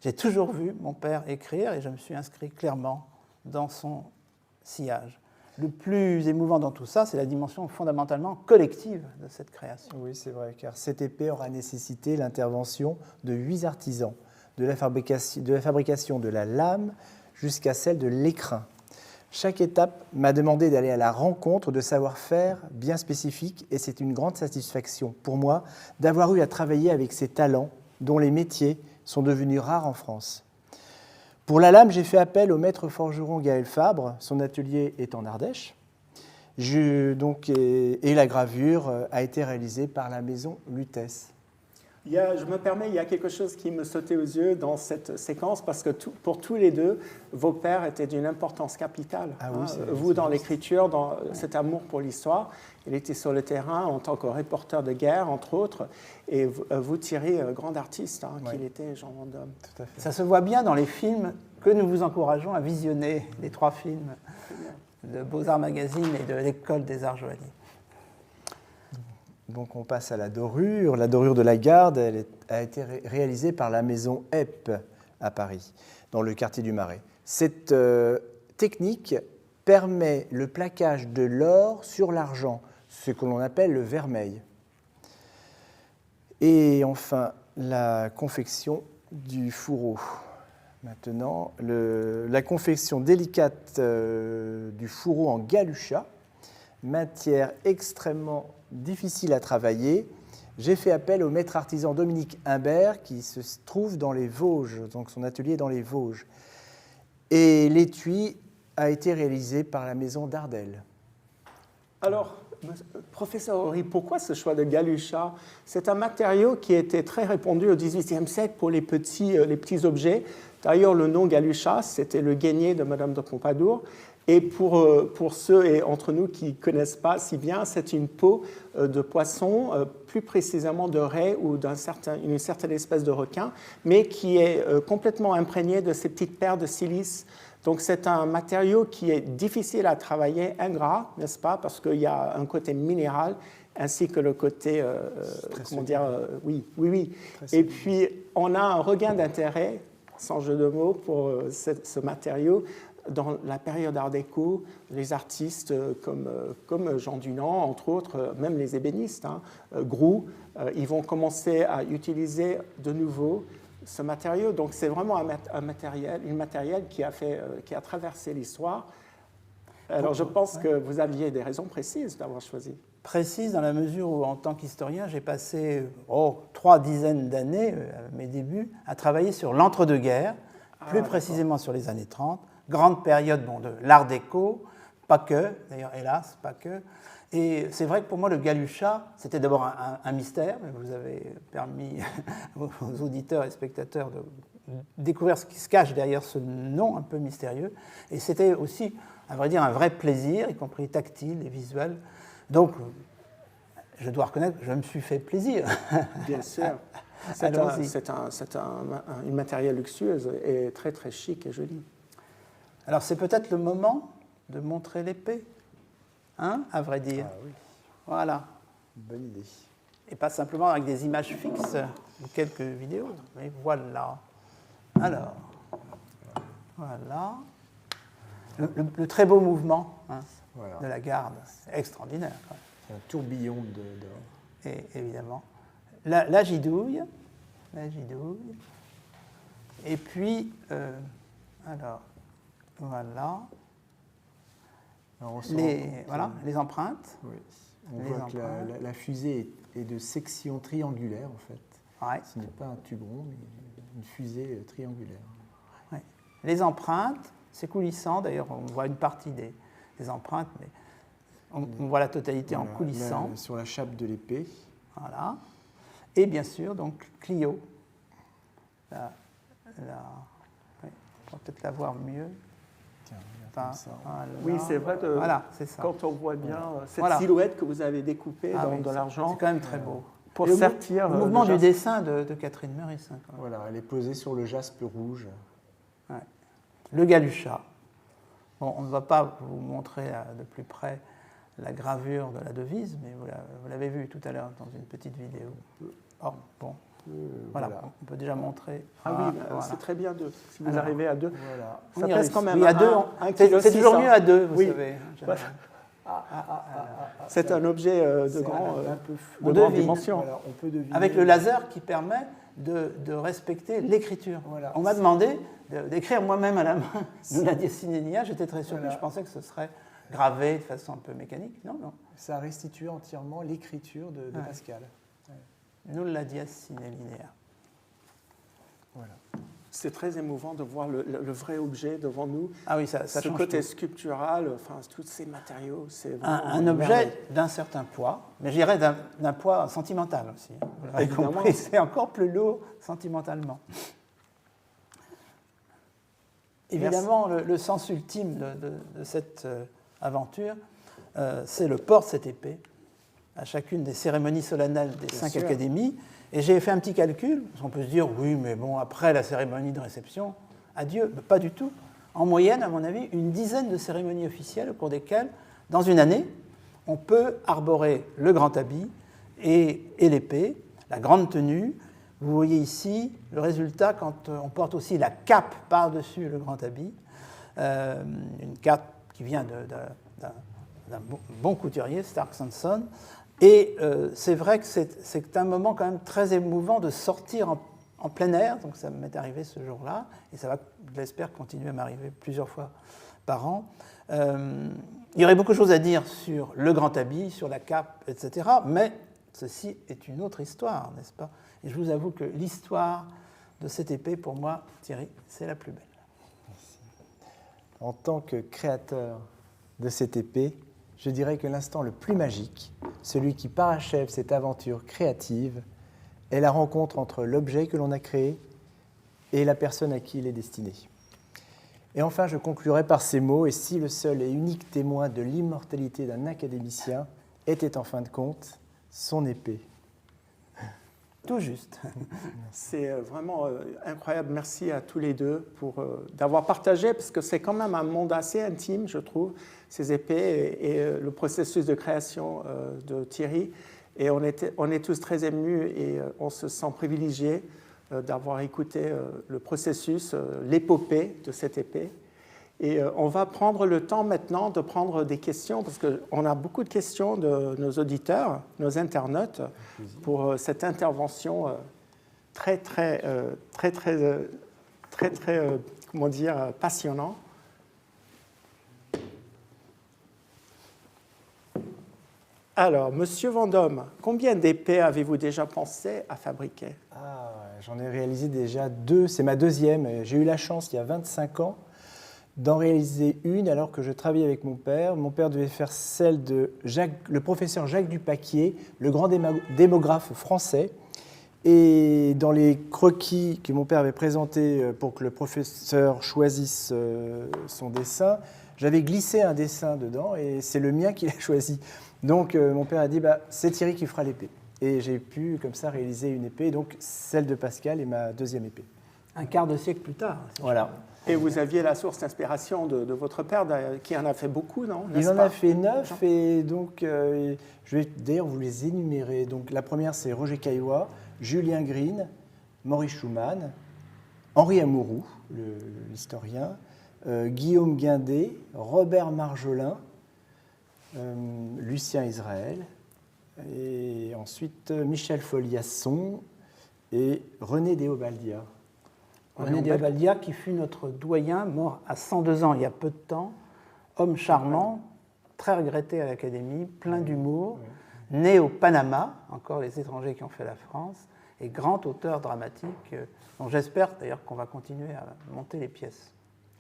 J'ai toujours vu mon père écrire et je me suis inscrit clairement dans son sillage. Le plus émouvant dans tout ça, c'est la dimension fondamentalement collective de cette création. Oui, c'est vrai, car cette épée aura nécessité l'intervention de 8 artisans, de la fabrication de la lame jusqu'à celle de l'écrin. Chaque étape m'a demandé d'aller à la rencontre de savoir-faire bien spécifiques et c'est une grande satisfaction pour moi d'avoir eu à travailler avec ces talents dont les métiers sont devenus rares en France. Pour la lame, j'ai fait appel au maître forgeron Gaël Fabre, son atelier est en Ardèche. Et la gravure a été réalisée par la maison Lutèce. Je me permets, il y a quelque chose qui me sautait aux yeux dans cette séquence, parce que pour tous les deux, vos pères étaient d'une importance capitale. Ah oui, vous, dans l'écriture, dans cet amour pour l'histoire, il était sur le terrain en tant que reporter de guerre, entre autres, et vous, Thierry, grand artiste qu'il était, Jean Vendôme. Tout à fait. Ça se voit bien dans les films que nous vous encourageons à visionner, les 3 films de Beaux-Arts Magazine et de l'École des Arts Joailliers. Donc on passe à la dorure. La dorure de la Garde a été réalisée par la maison Epp à Paris, dans le quartier du Marais. Cette technique permet le plaquage de l'or sur l'argent, ce que l'on appelle le vermeil. Et enfin, la confection du fourreau. Maintenant, la confection délicate du fourreau en galucha, matière extrêmement difficile à travailler. J'ai fait appel au maître artisan Dominique Imbert qui se trouve dans les Vosges, donc son atelier est dans les Vosges. Et l'étui a été réalisé par la maison Dardel. Alors, professeur Horry, pourquoi ce choix de galucha? C'est un matériau qui était très répandu au XVIIIe siècle pour les petits objets. D'ailleurs, le nom galucha, c'était le guénier de Madame de Pompadour. Et pour ceux entre nous qui ne connaissent pas si bien, c'est une peau de poisson, plus précisément de raie ou d'une certaine espèce de requin, mais qui est complètement imprégnée de ces petites paires de silice. Donc c'est un matériau qui est difficile à travailler, ingrat, n'est-ce pas, parce qu'il y a un côté minéral ainsi que le côté, oui. Et puis on a un regain d'intérêt, sans jeu de mots, pour ce matériau. Dans la période Art déco, les artistes comme Jean Dunand, entre autres, même les ébénistes, Groux, ils vont commencer à utiliser de nouveau ce matériau. Donc c'est vraiment un matériel qui a traversé l'histoire. Alors je pense que vous aviez des raisons précises d'avoir choisi. Précise dans la mesure où, en tant qu'historien, j'ai passé 3 dizaines d'années, à mes débuts, à travailler sur l'entre-deux-guerres, plus précisément sur les années 30, grande période de l'Art déco, pas que, d'ailleurs, hélas, pas que. Et c'est vrai que pour moi, le Galusha, c'était d'abord un mystère, mais vous avez permis aux auditeurs et spectateurs de découvrir ce qui se cache derrière ce nom un peu mystérieux. Et c'était aussi, à vrai dire, un vrai plaisir, y compris tactile et visuel. Donc, je dois reconnaître que je me suis fait plaisir. Bien sûr. C'est une matériel luxueuse et très très chic et joli. Alors c'est peut-être le moment de montrer l'épée, hein, à vrai dire. Ah oui, Voilà. bonne idée. Et pas simplement avec des images fixes ou quelques vidéos, mais voilà. Alors, voilà. Le très beau mouvement, hein, Voilà. de la garde, c'est extraordinaire. Quoi. C'est un tourbillon d'or. Et évidemment. La gidouille. Et puis, alors, voilà. Alors, on se rend compte, Les empreintes. oui. On Les voit que empreintes. la fusée est de section triangulaire, en fait. Ouais. Ce n'est pas un tube rond, mais une fusée triangulaire. Ouais. Les empreintes, c'est coulissant. D'ailleurs, on voit une partie des empreintes, mais on voit la totalité en Voilà, coulissant. là, sur la chape de l'épée. Voilà. Et bien sûr, donc, Clio. Ouais, on va peut-être la voir mieux. Tiens, regarde Enfin, comme ça. voilà. Oui, c'est vrai que Voilà, c'est ça. quand on voit bien cette Voilà. silhouette que vous avez découpée Ah dans oui, de c'est l'argent quand même très beau. pour Et le sortir le mouvement le du jaspe. dessin de Catherine Meurice. Hein, quand même. Voilà, elle est posée sur le jaspe rouge. Ouais. Le Galusha. Bon, on ne va pas vous montrer de plus près la gravure de la devise, mais vous l'avez vu tout à l'heure dans une petite vidéo. Oh, bon, voilà, on peut déjà montrer. Ah oui, Voilà. c'est très bien deux. Si vous Alors, arrivez à deux, Voilà. ça On y pèse arrive. quand même Oui, à deux, c'est toujours mieux à deux, vous Oui. savez. Ouais. C'est un objet de C'est grand, un peu On de grande devine. dimension. Voilà, on peut deviner. Avec le laser qui permet de respecter l'écriture. Voilà. On m'a demandé d'écrire moi-même à la main nous la dessiné Nia. J'étais très surpris. Voilà. Je pensais que ce serait gravé de façon un peu mécanique. Non, non. Ça restitue entièrement l'écriture de Ouais. Pascal. Nous la dies sine linea. Voilà. C'est très émouvant de voir le vrai objet devant nous. Ah oui, ça Ce change côté tout. sculptural, enfin, tous ces matériaux, c'est Un vraiment une objet merveille. d'un certain poids, mais je dirais d'un poids sentimental aussi. Vous l'avez Évidemment. compris, c'est encore plus lourd sentimentalement. Évidemment, le sens ultime de cette aventure, c'est le port de cette épée à chacune des cérémonies solennelles des Bien 5 sûr. académies. Et j'ai fait un petit calcul, parce qu'on peut se dire, oui, mais bon, après la cérémonie de réception, adieu. Ben, pas du tout. En moyenne, à mon avis, une dizaine de cérémonies officielles au cours desquelles, dans une année, on peut arborer le grand habit et l'épée, la grande tenue. Vous voyez ici le résultat quand on porte aussi la cape par-dessus le grand habit, une cape qui vient d'un bon couturier, Stark Sanson. Et c'est vrai que c'est un moment quand même très émouvant de sortir en plein air, donc ça m'est arrivé ce jour-là, et ça va, je l'espère, continuer à m'arriver plusieurs fois par an. Il y aurait beaucoup de choses à dire sur le grand habit, sur la cape, etc., mais ceci est une autre histoire, n'est-ce pas? Et je vous avoue que l'histoire de cette épée, pour moi, Thierry, c'est la plus belle. En tant que créateur de cette épée, je dirais que l'instant le plus magique, celui qui parachève cette aventure créative, est la rencontre entre l'objet que l'on a créé et la personne à qui il est destiné. Et enfin, je conclurai par ces mots, et si le seul et unique témoin de l'immortalité d'un académicien était en fin de compte son épée. Tout juste. C'est vraiment incroyable. Merci à tous les deux d'avoir partagé, parce que c'est quand même un monde assez intime, je trouve, ces épées et le processus de création de Thierry. Et on est tous très émus et on se sent privilégiés d'avoir écouté le processus, l'épopée de cette épée. Et on va prendre le temps maintenant de prendre des questions, parce qu'on a beaucoup de questions de nos auditeurs, nos internautes, pour cette intervention très, comment dire, passionnante. Alors, Monsieur Vendôme, combien d'épées avez-vous déjà pensé à fabriquer? J'en ai réalisé déjà 2, c'est ma deuxième. J'ai eu la chance, il y a 25 ans, d'en réaliser une alors que je travaillais avec mon père. Mon père devait faire celle de le professeur Jacques Dupaquier, le grand démographe français. Et dans les croquis que mon père avait présentés pour que le professeur choisisse son dessin, j'avais glissé un dessin dedans et c'est le mien qu'il a choisi. Donc mon père a dit c'est Thierry qui fera l'épée. Et j'ai pu comme ça réaliser une épée, donc celle de Pascal est ma deuxième épée. Un quart de siècle plus tard. Voilà. Et vous aviez la source d'inspiration de votre père, qui en a fait beaucoup, non? Il en a fait 9, et donc je vais d'ailleurs vous les énumérer. Donc, la première, c'est Roger Caillois, Julien Green, Maurice Schumann, Henri Amouroux, l'historien, Guillaume Guindet, Robert Marjolin, Lucien Israël, et ensuite Michel Foliasson et René Déobaldia. René Déobaldia, qui fut notre doyen, mort à 102 ans il y a peu de temps, homme charmant, très regretté à l'Académie, plein d'humour, né au Panama, encore les étrangers qui ont fait la France, et grand auteur dramatique, dont j'espère d'ailleurs qu'on va continuer à monter les pièces.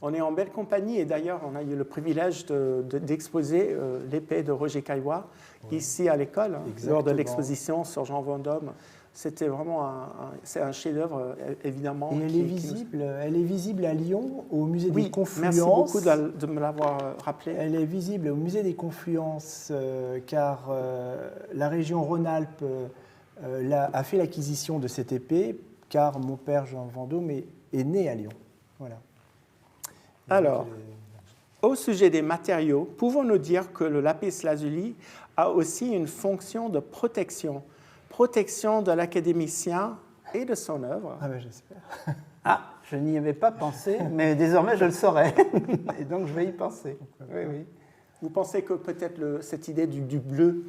On est en belle compagnie et d'ailleurs on a eu le privilège d'exposer l'épée de Roger Caillois ici à l'école, lors de l'exposition sur Jean Vendôme. C'était vraiment c'est un chef-d'œuvre, évidemment. Et elle est visible à Lyon, au musée des Confluences. Merci beaucoup de me l'avoir rappelé. Elle est visible au musée des Confluences, car la région Rhône-Alpes a fait l'acquisition de cette épée, car mon père Jean Vendôme est né à Lyon. Voilà. Alors, au sujet des matériaux, pouvons-nous dire que le lapis lazuli a aussi une fonction de protection de l'académicien et de son œuvre? Ah ben j'espère. Ah, je n'y avais pas pensé, mais désormais je le saurai, et donc je vais y penser. Oui. Vous pensez que peut-être cette idée du bleu,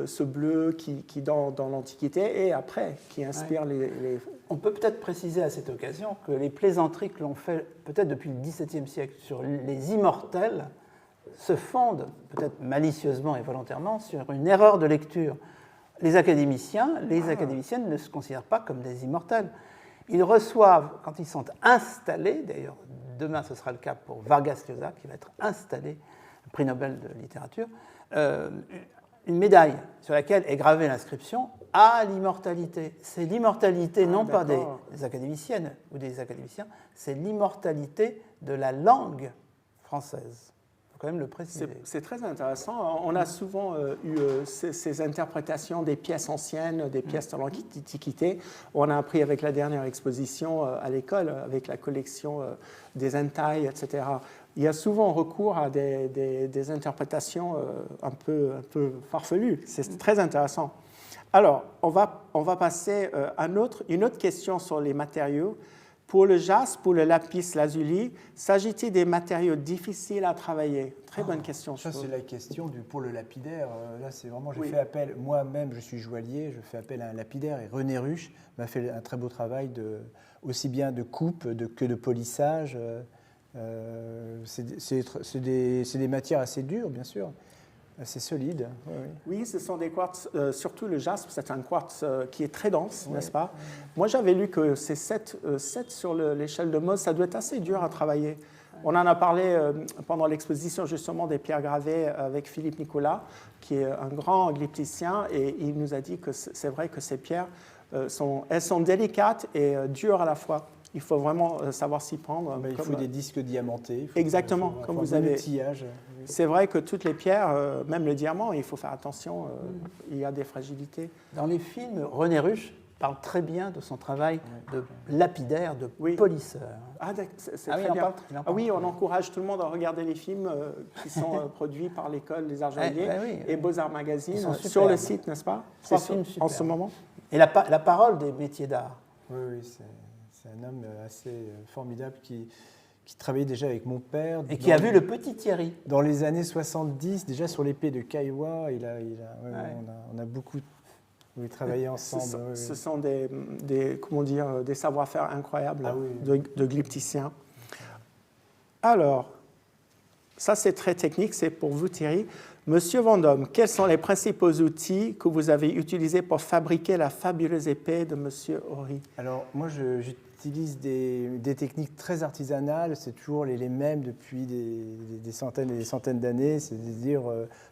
ce bleu qui dans l'Antiquité et après, qui inspire les... On peut peut-être préciser à cette occasion que les plaisanteries que l'on fait peut-être depuis le XVIIe siècle sur les immortels se fondent, peut-être malicieusement et volontairement, sur une erreur de lecture. Les académiciennes ne se considèrent pas comme des immortels. Ils reçoivent, quand ils sont installés, d'ailleurs demain ce sera le cas pour Vargas Llosa, qui va être installé, prix Nobel de littérature, une médaille sur laquelle est gravée l'inscription « à l'immortalité ». C'est l'immortalité non pas des académiciennes ou des académiciens, c'est l'immortalité de la langue française. Il faut quand même le préciser. C'est très intéressant. On a souvent eu ces interprétations des pièces anciennes, des pièces de l'Antiquité. On a appris avec la dernière exposition à l'école, avec la collection des entailles, etc. Il y a souvent recours à des interprétations un peu farfelues. C'est très intéressant. Alors, on va passer à une autre question sur les matériaux. Pour le jaspe, pour le lapis lazuli, s'agit-il des matériaux difficiles à travailler? Très bonne question. Ça, c'est la question pour le lapidaire. Là, c'est vraiment, j'ai fait appel, moi-même, je suis joaillier, je fais appel à un lapidaire, et René Ruche m'a fait un très beau travail, aussi bien de coupe que de polissage. C'est des matières assez dures, bien sûr, assez solides. Oui, ce sont des quartz, surtout le jaspe, c'est un quartz qui est très dense, n'est-ce pas? Moi, j'avais lu que c'est 7 sur l'échelle de Mohs, ça doit être assez dur à travailler. On en a parlé pendant l'exposition justement des pierres gravées avec Philippe Nicolas, qui est un grand glypticien, et il nous a dit que c'est vrai que ces pierres, elles sont délicates et dures à la fois. Il faut vraiment savoir s'y prendre. Il faut des disques diamantés. Exactement, comme vous avez. Outillage. C'est vrai que toutes les pierres, même le diamant, il faut faire attention, il y a des fragilités. Dans les films, René Ruche parle très bien de son travail de lapidaire, de polisseur. Ah, c'est très bien. Oui, on encourage tout le monde à regarder les films qui sont produits par l'école des Arts Joailliers et Beaux-Arts Magazine sur le site, n'est-ce pas? C'est en ce moment. Et la parole des métiers d'art. Oui, c'est un homme assez formidable qui travaillait déjà avec mon père. Et qui a vu le petit Thierry. Dans les années 70, déjà sur l'épée de Caillois, on a beaucoup travaillé ensemble. Ce sont des savoir-faire incroyables de glypticiens. Alors, ça c'est très technique, c'est pour vous Thierry. Monsieur Vendôme, quels sont les principaux outils que vous avez utilisés pour fabriquer la fabuleuse épée de Monsieur Horry? Alors, moi, j'utilise des techniques très artisanales, c'est toujours les mêmes depuis des centaines et des centaines d'années, c'est-à-dire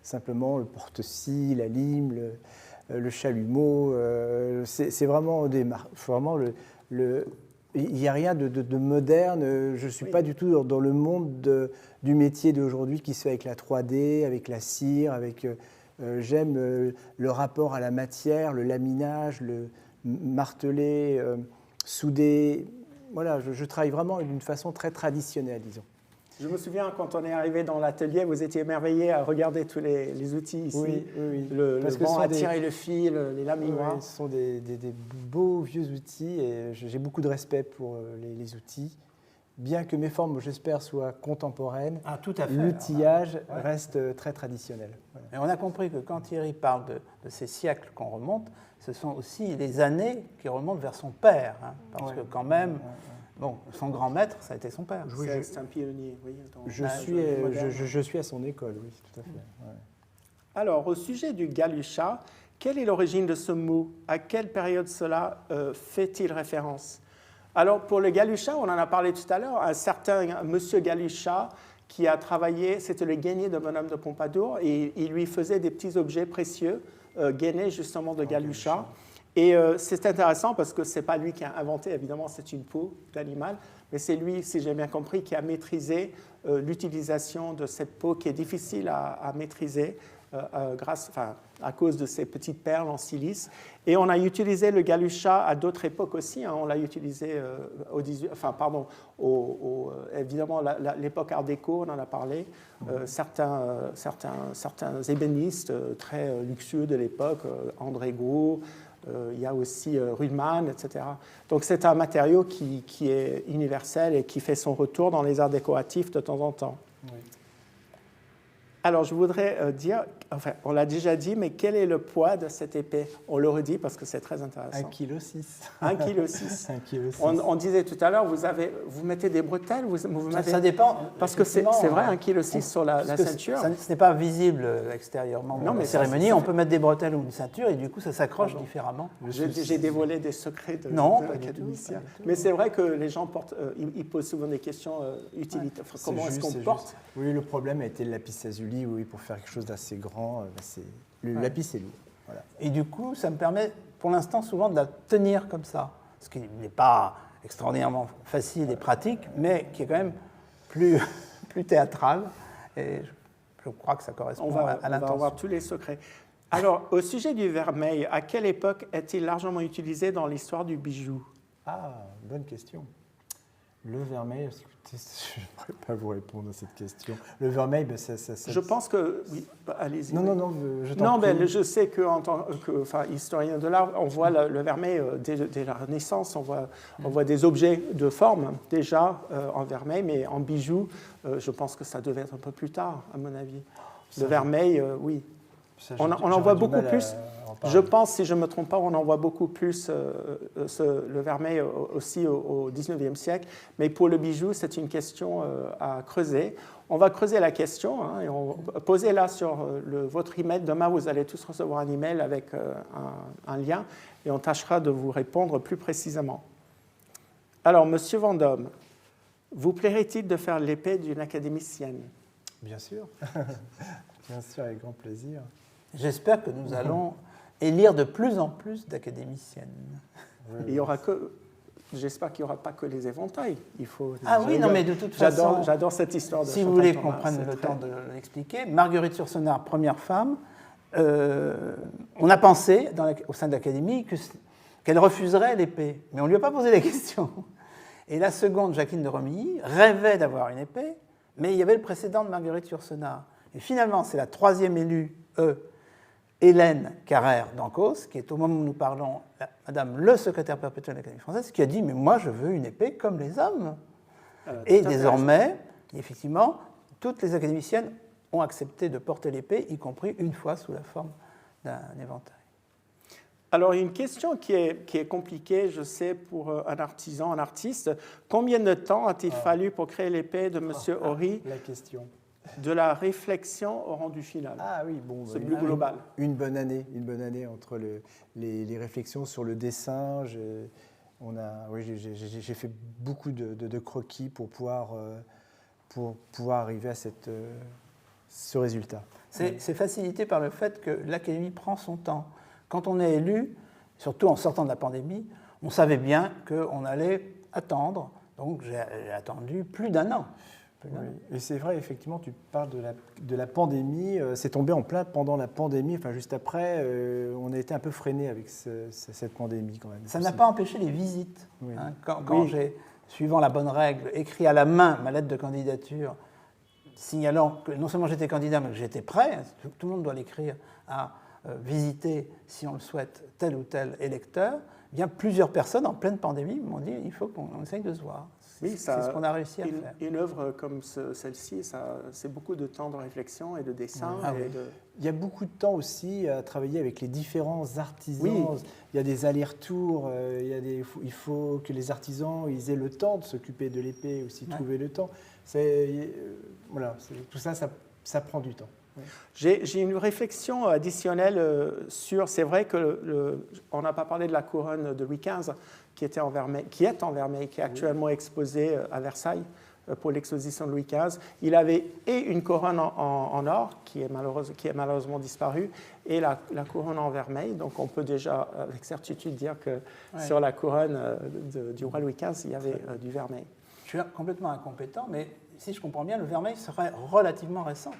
simplement le porte-scie, la lime, le chalumeau. C'est vraiment il n'y a rien de moderne. Je ne suis pas du tout dans le monde du métier d'aujourd'hui qui se fait avec la 3D, avec la cire, j'aime le rapport à la matière, le laminage, le marteler, souder. Voilà, je travaille vraiment d'une façon très traditionnelle, disons. Je me souviens, quand on est arrivé dans l'atelier, vous étiez émerveillé à regarder tous les outils ici. Oui, oui, oui. Le banc à tirer le fil, les laminoirs. Oui, ce sont des beaux vieux outils et j'ai beaucoup de respect pour les outils. Bien que mes formes, j'espère, soient contemporaines, tout à fait. L'outillage reste très traditionnel. Voilà. Et on a compris que quand Thierry parle de ces siècles qu'on remonte, ce sont aussi les années qui remontent vers son père. Parce que quand même, bon, son grand maître, ça a été son père. C'est un pionnier, oui. Je suis à son école, oui, tout à fait. Ouais. Alors, au sujet du galucha, quelle est l'origine de ce mot? À quelle période cela fait-il référence? Alors, pour le galucha, on en a parlé tout à l'heure, un certain monsieur Galucha qui a travaillé, c'était le gainier de Bonhomme de Pompadour, et il lui faisait des petits objets précieux, gainés justement de galucha. Et c'est intéressant parce que ce n'est pas lui qui a inventé, évidemment, c'est une peau d'animal, mais c'est lui, si j'ai bien compris, qui a maîtrisé l'utilisation de cette peau qui est difficile à maîtriser à cause de ces petites perles en silice. Et on a utilisé le galucha à d'autres époques aussi. On l'a utilisé évidemment, l'époque Art déco, on en a parlé. Certains ébénistes très luxueux de l'époque, André Gros, il y a aussi Rudman, etc. Donc c'est un matériau qui est universel et qui fait son retour dans les arts décoratifs de temps en temps. Oui. Alors, je voudrais dire, enfin, on l'a déjà dit, mais quel est le poids de cette épée? On le redit parce que c'est très intéressant. 1,6 kg. On disait tout à l'heure, vous mettez des bretelles, ça dépend. Parce que c'est vrai, 1,6 kg sur la ceinture. Ce n'est pas visible extérieurement dans la cérémonie. On peut mettre des bretelles ou une ceinture et du coup, ça s'accroche différemment. J'ai dévoilé des secrets de l'académicien. Mais c'est vrai que les gens ils posent souvent des questions utilitaires. Comment est-ce qu'on porte? Oui, le problème a été le lapis lazuli. Oui, pour faire quelque chose d'assez grand, le lapis c'est lourd. Voilà. Et du coup, ça me permet pour l'instant souvent de la tenir comme ça, ce qui n'est pas extraordinairement facile et pratique, mais qui est quand même plus théâtral. Et je crois que ça correspond à l'intention. On va voir tous les secrets. Alors, au sujet du vermeil, à quelle époque est-il largement utilisé dans l'histoire du bijou? Ah, bonne question. Le vermeil, je ne pourrais pas vous répondre à cette question. Le vermeil, ça je pense que... Oui, allez-y. Non, je t'en prie. Mais je sais qu'en tant historien de l'art, on voit le vermeil dès la Renaissance, on voit des objets de forme déjà en vermeil, mais en bijoux, je pense que ça devait être un peu plus tard, à mon avis. Le vermeil, oui. On en voit beaucoup plus. Je pense, si je ne me trompe pas, on en voit beaucoup plus le vermeil aussi au XIXe siècle. Mais pour le bijou, c'est une question à creuser. On va creuser la question et posez-la sur votre email. Demain, vous allez tous recevoir un email avec un lien et on tâchera de vous répondre plus précisément. Alors, Monsieur Vendôme, vous plairait-il de faire l'épée d'une académicienne? Bien sûr. Bien sûr, avec grand plaisir. J'espère que nous allons élire de plus en plus d'académiciennes. Il y aura j'espère qu'il n'y aura pas que les éventails. Oui, non, mais de toute façon... J'adore cette histoire de Si vous voulez qu'on prenne le temps de l'expliquer, Marguerite Yourcenar, première femme, on a pensé au sein de l'Académie qu'elle refuserait l'épée, mais on ne lui a pas posé la question. Et la seconde, Jacqueline de Romilly, rêvait d'avoir une épée, mais il y avait le précédent de Marguerite Yourcenar. Et finalement, c'est la troisième élue, Hélène Carrère d'Ancos, qui est au moment où nous parlons, Madame le secrétaire perpétuel de l'Académie française, qui a dit « Mais moi, je veux une épée comme les hommes ». Et désormais, effectivement, toutes les académiciennes ont accepté de porter l'épée, y compris une fois sous la forme d'un éventail. Alors, une question qui est compliquée, je sais, pour un artisan, un artiste. Combien de temps a-t-il fallu pour créer l'épée de M. Horry? La question. De la réflexion au rendu final. Ah oui, bon, c'est plus global. Une bonne année entre les réflexions sur le dessin. Oui, j'ai fait beaucoup de croquis pour pouvoir arriver à ce résultat. C'est facilité par le fait que l'Académie prend son temps. Quand on est élu, surtout en sortant de la pandémie, on savait bien qu'on allait attendre. Donc j'ai attendu plus d'un an. Oui. Et c'est vrai, effectivement, tu parles de la pandémie. C'est tombé en plein pendant la pandémie, enfin juste après. On a été un peu freiné avec cette pandémie quand même. Ça n'a pas empêché les visites. Oui. Hein, quand j'ai, suivant la bonne règle, écrit à la main ma lettre de candidature, signalant que non seulement j'étais candidat, mais que j'étais prêt, tout le monde doit l'écrire, à visiter, si on le souhaite, tel ou tel électeur, eh bien plusieurs personnes en pleine pandémie m'ont dit il faut qu'on essaye de se voir. Oui, c'est ce qu'on a réussi à faire. Une œuvre comme celle-ci, c'est beaucoup de temps de réflexion et de dessin. Oui. Il y a beaucoup de temps aussi à travailler avec les différents artisans. Oui. Il y a des allers-retours, il faut que les artisans ils aient le temps de s'occuper de l'épée, aussi trouver le temps. Tout ça, ça prend du temps. Oui. J'ai une réflexion additionnelle sur, c'est vrai qu'on n'a pas parlé de la couronne de Louis XV qui est en vermeil, qui est actuellement exposée à Versailles pour l'exposition de Louis XV. Il avait une couronne en or qui est malheureusement disparue et la couronne en vermeil. Donc on peut déjà avec certitude dire que sur la couronne du roi Louis XV, il y avait du vermeil. Je suis complètement incompétent, mais si je comprends bien, le vermeil serait relativement récent.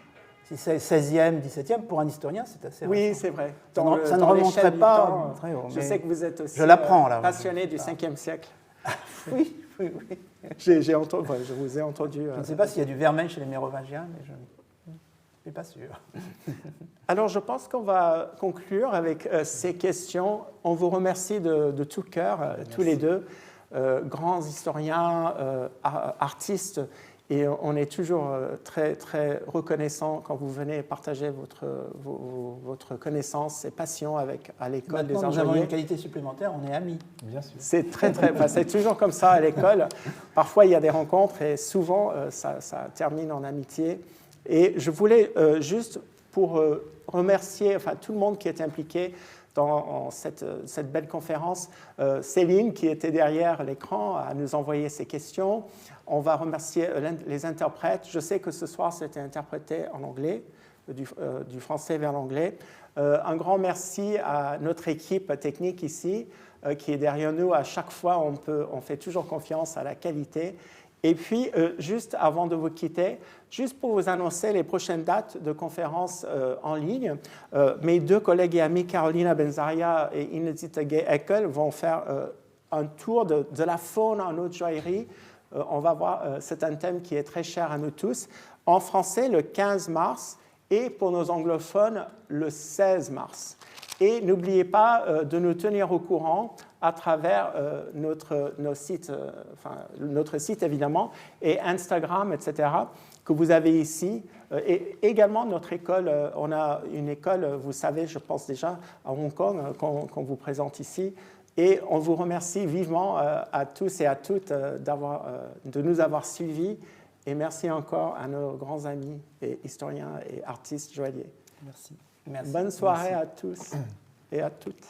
Si c'est 16e, 17e, pour un historien, c'est assez récent. Oui, c'est vrai. Ça ne remonterait pas très haut. Je sais que vous êtes aussi passionné du 5e siècle. Oui. Je vous ai entendu. Je ne sais pas s'il y a du vermeil chez les Mérovingiens, mais je ne suis pas sûr. Alors, je pense qu'on va conclure avec ces questions. On vous remercie de tout cœur, tous les deux, grands historiens, artistes. Et on est toujours très, très reconnaissant quand vous venez partager votre connaissance et passion à l'école des argeliers. Nous avons une qualité supplémentaire, on est amis. Bien sûr. C'est c'est toujours comme ça à l'école. Parfois, il y a des rencontres et souvent, ça termine en amitié. Et je voulais juste, pour remercier tout le monde qui est impliqué dans cette belle conférence, Céline, qui était derrière l'écran, à nous envoyer ses questions. On va remercier les interprètes. Je sais que ce soir, c'était interprété en anglais, du français vers l'anglais. Un grand merci à notre équipe technique ici, qui est derrière nous. À chaque fois, on fait toujours confiance à la qualité. Et puis, juste avant de vous quitter, juste pour vous annoncer les prochaines dates de conférences en ligne, mes deux collègues et amis, Carolina Benzaria et Inezita Gay-Eckel, vont faire un tour de la faune en haute joaillerie. On va voir, c'est un thème qui est très cher à nous tous, en français le 15 mars et pour nos anglophones le 16 mars. Et n'oubliez pas de nous tenir au courant à travers notre site évidemment, et Instagram, etc., que vous avez ici. Et également notre école, on a une école, vous savez, je pense déjà, à Hong Kong, qu'on vous présente ici. Et on vous remercie vivement à tous et à toutes de nous avoir suivis. Et merci encore à nos grands amis et historiens et artistes joailliers. Merci. Bonne soirée à tous et à toutes.